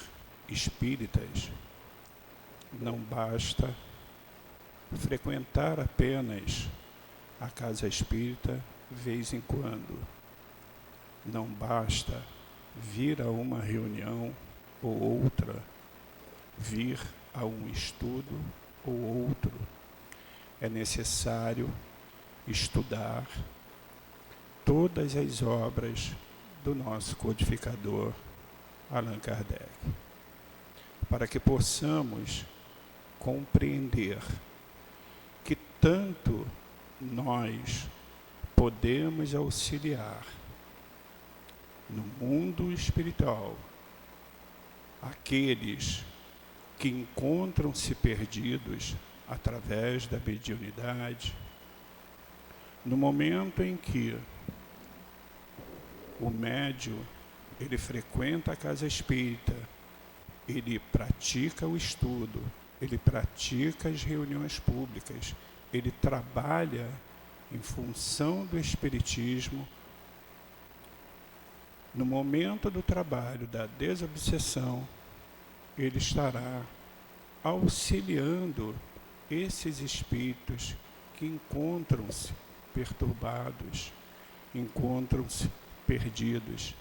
espíritas. Não basta frequentar apenas a casa espírita vez em quando. Não basta vir a uma reunião ou outra, vir a um estudo ou outro. É necessário estudar todas as obras do nosso codificador Allan Kardec, para que possamos compreender que tanto nós podemos auxiliar no mundo espiritual aqueles que encontram-se perdidos através da mediunidade, no momento em que o médium ele frequenta a casa espírita, ele pratica o estudo, ele pratica as reuniões públicas, ele trabalha em função do espiritismo. No momento do trabalho da desobsessão, ele estará auxiliando esses espíritos que encontram-se perturbados, encontram-se perdidos.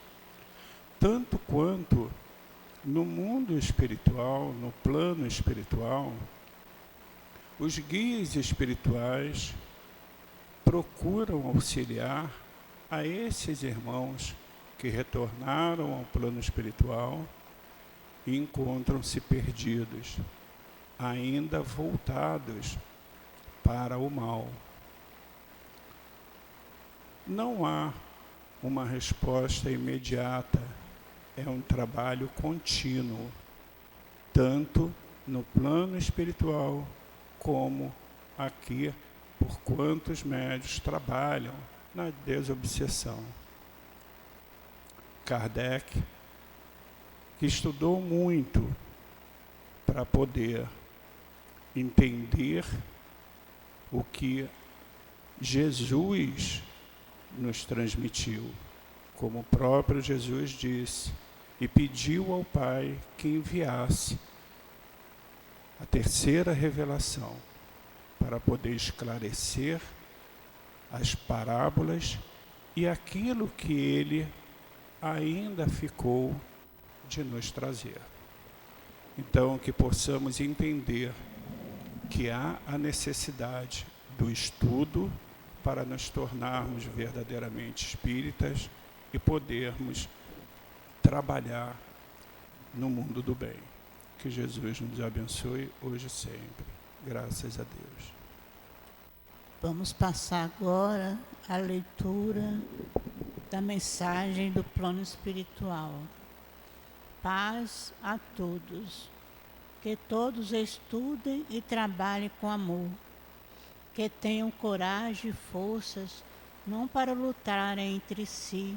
Tanto quanto no mundo espiritual, no plano espiritual, os guias espirituais procuram auxiliar a esses irmãos que retornaram ao plano espiritual e encontram-se perdidos, ainda voltados para o mal. Não há uma resposta imediata, é um trabalho contínuo, tanto no plano espiritual como aqui, por quantos médios trabalham na desobsessão. Kardec, que estudou muito para poder entender o que Jesus nos transmitiu, como o próprio Jesus disse, e pediu ao Pai que enviasse a terceira revelação para poder esclarecer as parábolas e aquilo que ele ainda ficou de nos trazer. Então, que possamos entender que há a necessidade do estudo para nos tornarmos verdadeiramente espíritas e podermos trabalhar no mundo do bem. Que Jesus nos abençoe hoje e sempre. Graças a Deus. Vamos passar agora a leitura da mensagem do plano espiritual. Paz a todos. Que todos estudem e trabalhem com amor. Que tenham coragem e forças, não para lutar entre si,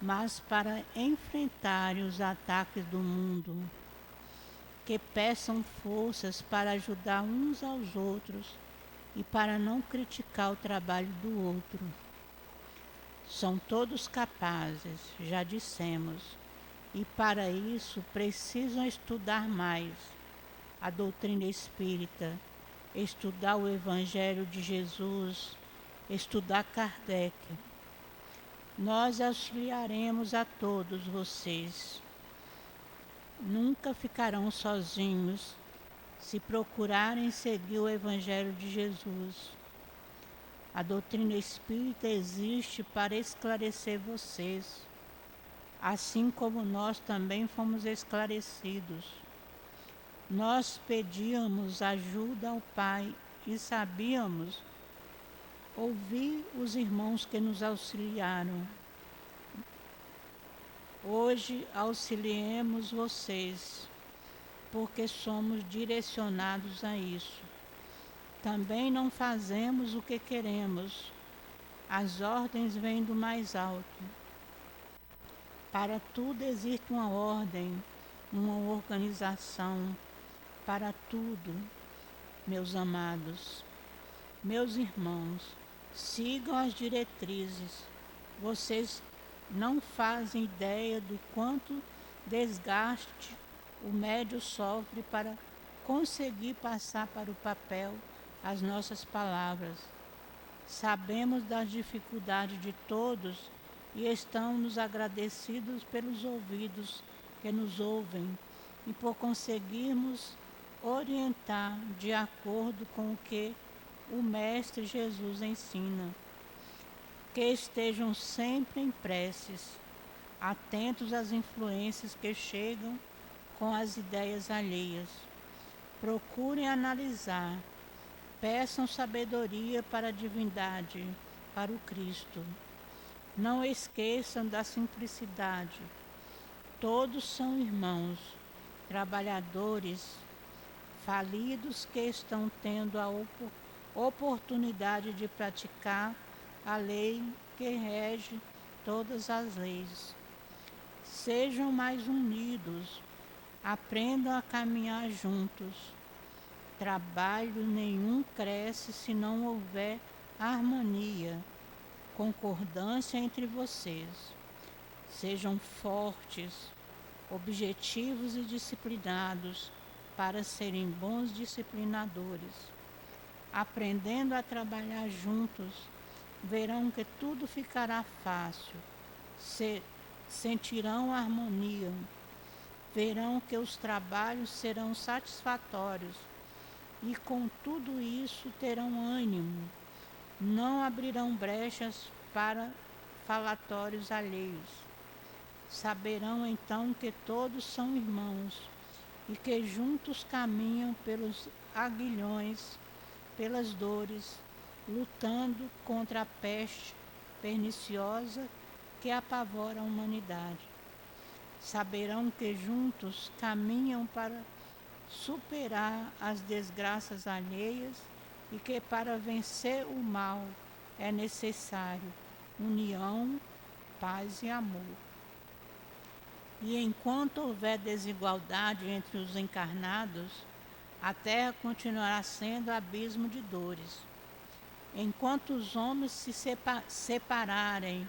mas para enfrentarem os ataques do mundo. Que peçam forças para ajudar uns aos outros e para não criticar o trabalho do outro. São todos capazes, já dissemos, e para isso precisam estudar mais a doutrina espírita, estudar o Evangelho de Jesus, estudar Kardec. Nós auxiliaremos a todos vocês. Nunca ficarão sozinhos se procurarem seguir o Evangelho de Jesus. A doutrina espírita existe para esclarecer vocês, assim como nós também fomos esclarecidos. Nós pedíamos ajuda ao Pai e sabíamos ouvir os irmãos que nos auxiliaram. Hoje auxiliemos vocês, porque somos direcionados a isso. Também não fazemos o que queremos. As ordens vêm do mais alto. Para tudo existe uma ordem, uma organização. Para tudo, meus amados, meus irmãos, sigam as diretrizes. Vocês não fazem ideia do quanto desgaste o médium sofre para conseguir passar para o papel as nossas palavras. Sabemos das dificuldades de todos e estamos agradecidos pelos ouvidos que nos ouvem e por conseguirmos orientar de acordo com o que o Mestre Jesus ensina. Que estejam sempre em preces, atentos às influências que chegam com as ideias alheias. Procurem analisar, peçam sabedoria para a divindade, para o Cristo. Não esqueçam da simplicidade. Todos são irmãos, trabalhadores, falidos que estão tendo a oportunidade de praticar a lei que rege todas as leis. Sejam mais unidos, aprendam a caminhar juntos. Trabalho nenhum cresce se não houver harmonia, concordância entre vocês. Sejam fortes, objetivos e disciplinados para serem bons disciplinadores. Aprendendo a trabalhar juntos, verão que tudo ficará fácil. Sentirão harmonia. Verão que os trabalhos serão satisfatórios e com tudo isso terão ânimo. Não abrirão brechas para falatórios alheios. Saberão então que todos são irmãos e que juntos caminham pelos aguilhões, pelas dores, lutando contra a peste perniciosa que apavora a humanidade. Saberão que juntos caminham para superar as desgraças alheias e que para vencer o mal é necessário união, paz e amor. E enquanto houver desigualdade entre os encarnados, a terra continuará sendo abismo de dores. Enquanto os homens se separarem,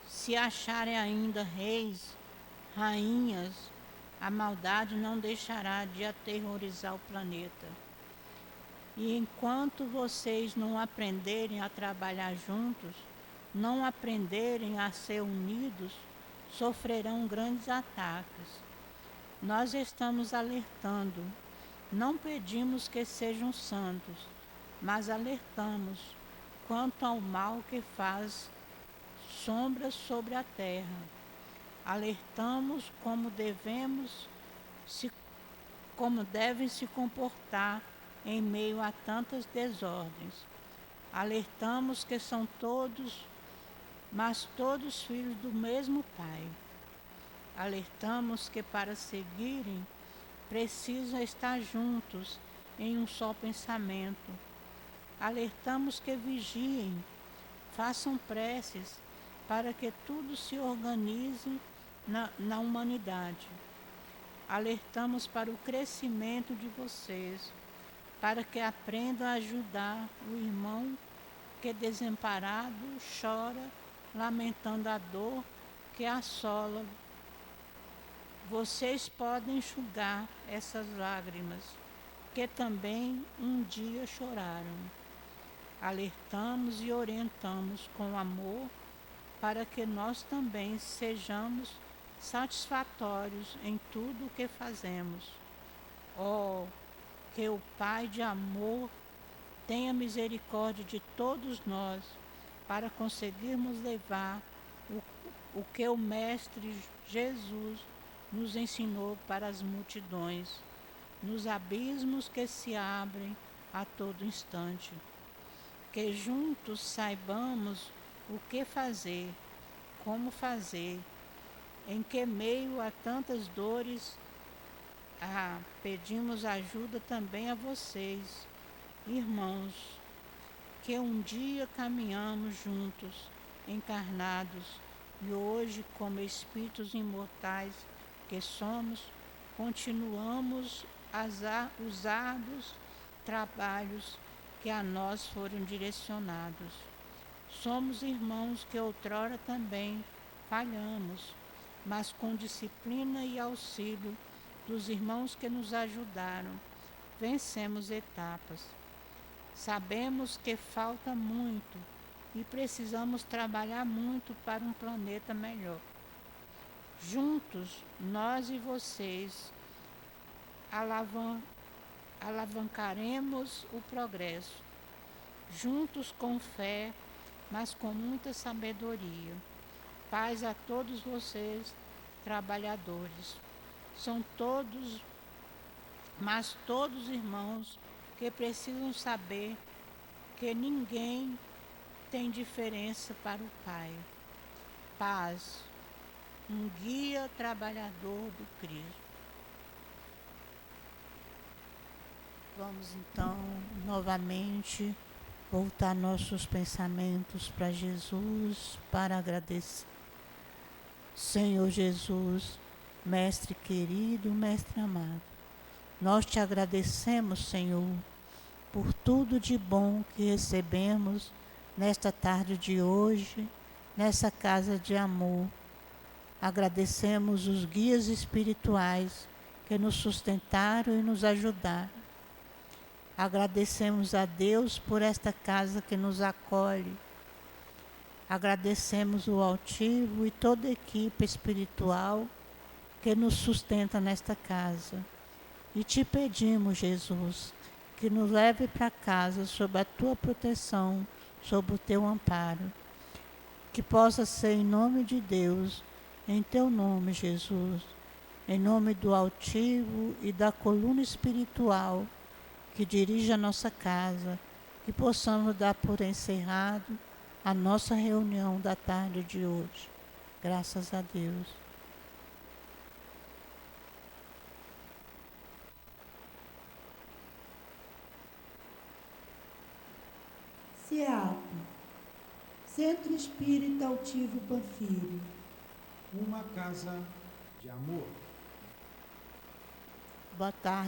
se acharem ainda reis, rainhas, a maldade não deixará de aterrorizar o planeta. E enquanto vocês não aprenderem a trabalhar juntos, não aprenderem a ser unidos, sofrerão grandes ataques. Nós estamos alertando. Não pedimos que sejam santos, mas alertamos quanto ao mal que faz sombras sobre a terra. Alertamos como devem se comportar em meio a tantas desordens. Alertamos que são todos, mas todos filhos do mesmo Pai. Alertamos que para seguirem precisam estar juntos em um só pensamento. Alertamos que vigiem, façam preces para que tudo se organize na humanidade. Alertamos para o crescimento de vocês, para que aprendam a ajudar o irmão que desamparado chora, lamentando a dor que assola. Vocês podem enxugar essas lágrimas, que também um dia choraram. Alertamos e orientamos com amor para que nós também sejamos satisfatórios em tudo o que fazemos. Oh, que o Pai de amor tenha misericórdia de todos nós, para conseguirmos levar o que o Mestre Jesus nos ensinou para as multidões, nos abismos que se abrem a todo instante. Que juntos saibamos o que fazer, como fazer, em que meio a tantas dores, pedimos ajuda também a vocês, irmãos, que um dia caminhamos juntos, encarnados, e hoje, como espíritos imortais que somos, continuamos os árduos trabalhos que a nós foram direcionados. Somos irmãos que outrora também falhamos, mas com disciplina e auxílio dos irmãos que nos ajudaram, vencemos etapas. Sabemos que falta muito e precisamos trabalhar muito para um planeta melhor. Juntos, nós e vocês alavancaremos o progresso. Juntos com fé, mas com muita sabedoria. Paz a todos vocês, trabalhadores. São todos irmãos que precisam saber que ninguém tem diferença para o Pai. Paz, um guia trabalhador do Cristo. Vamos então novamente voltar nossos pensamentos para Jesus, para agradecer. Senhor Jesus, Mestre querido, Mestre amado, nós te agradecemos, Senhor, por tudo de bom que recebemos nesta tarde de hoje, nessa casa de amor. Agradecemos os guias espirituais que nos sustentaram e nos ajudaram. Agradecemos a Deus por esta casa que nos acolhe. Agradecemos o altivo e toda a equipe espiritual que nos sustenta nesta casa. E te pedimos, Jesus, que nos leve para casa sob a tua proteção, sob o teu amparo. Que possa ser em nome de Deus, em teu nome, Jesus, em nome do altivo e da coluna espiritual que dirige a nossa casa, que possamos dar por encerrado a nossa reunião da tarde de hoje. Graças a Deus. CEAP, Centro Espírita Altivo Panfiro. Uma casa de amor. Boa tarde.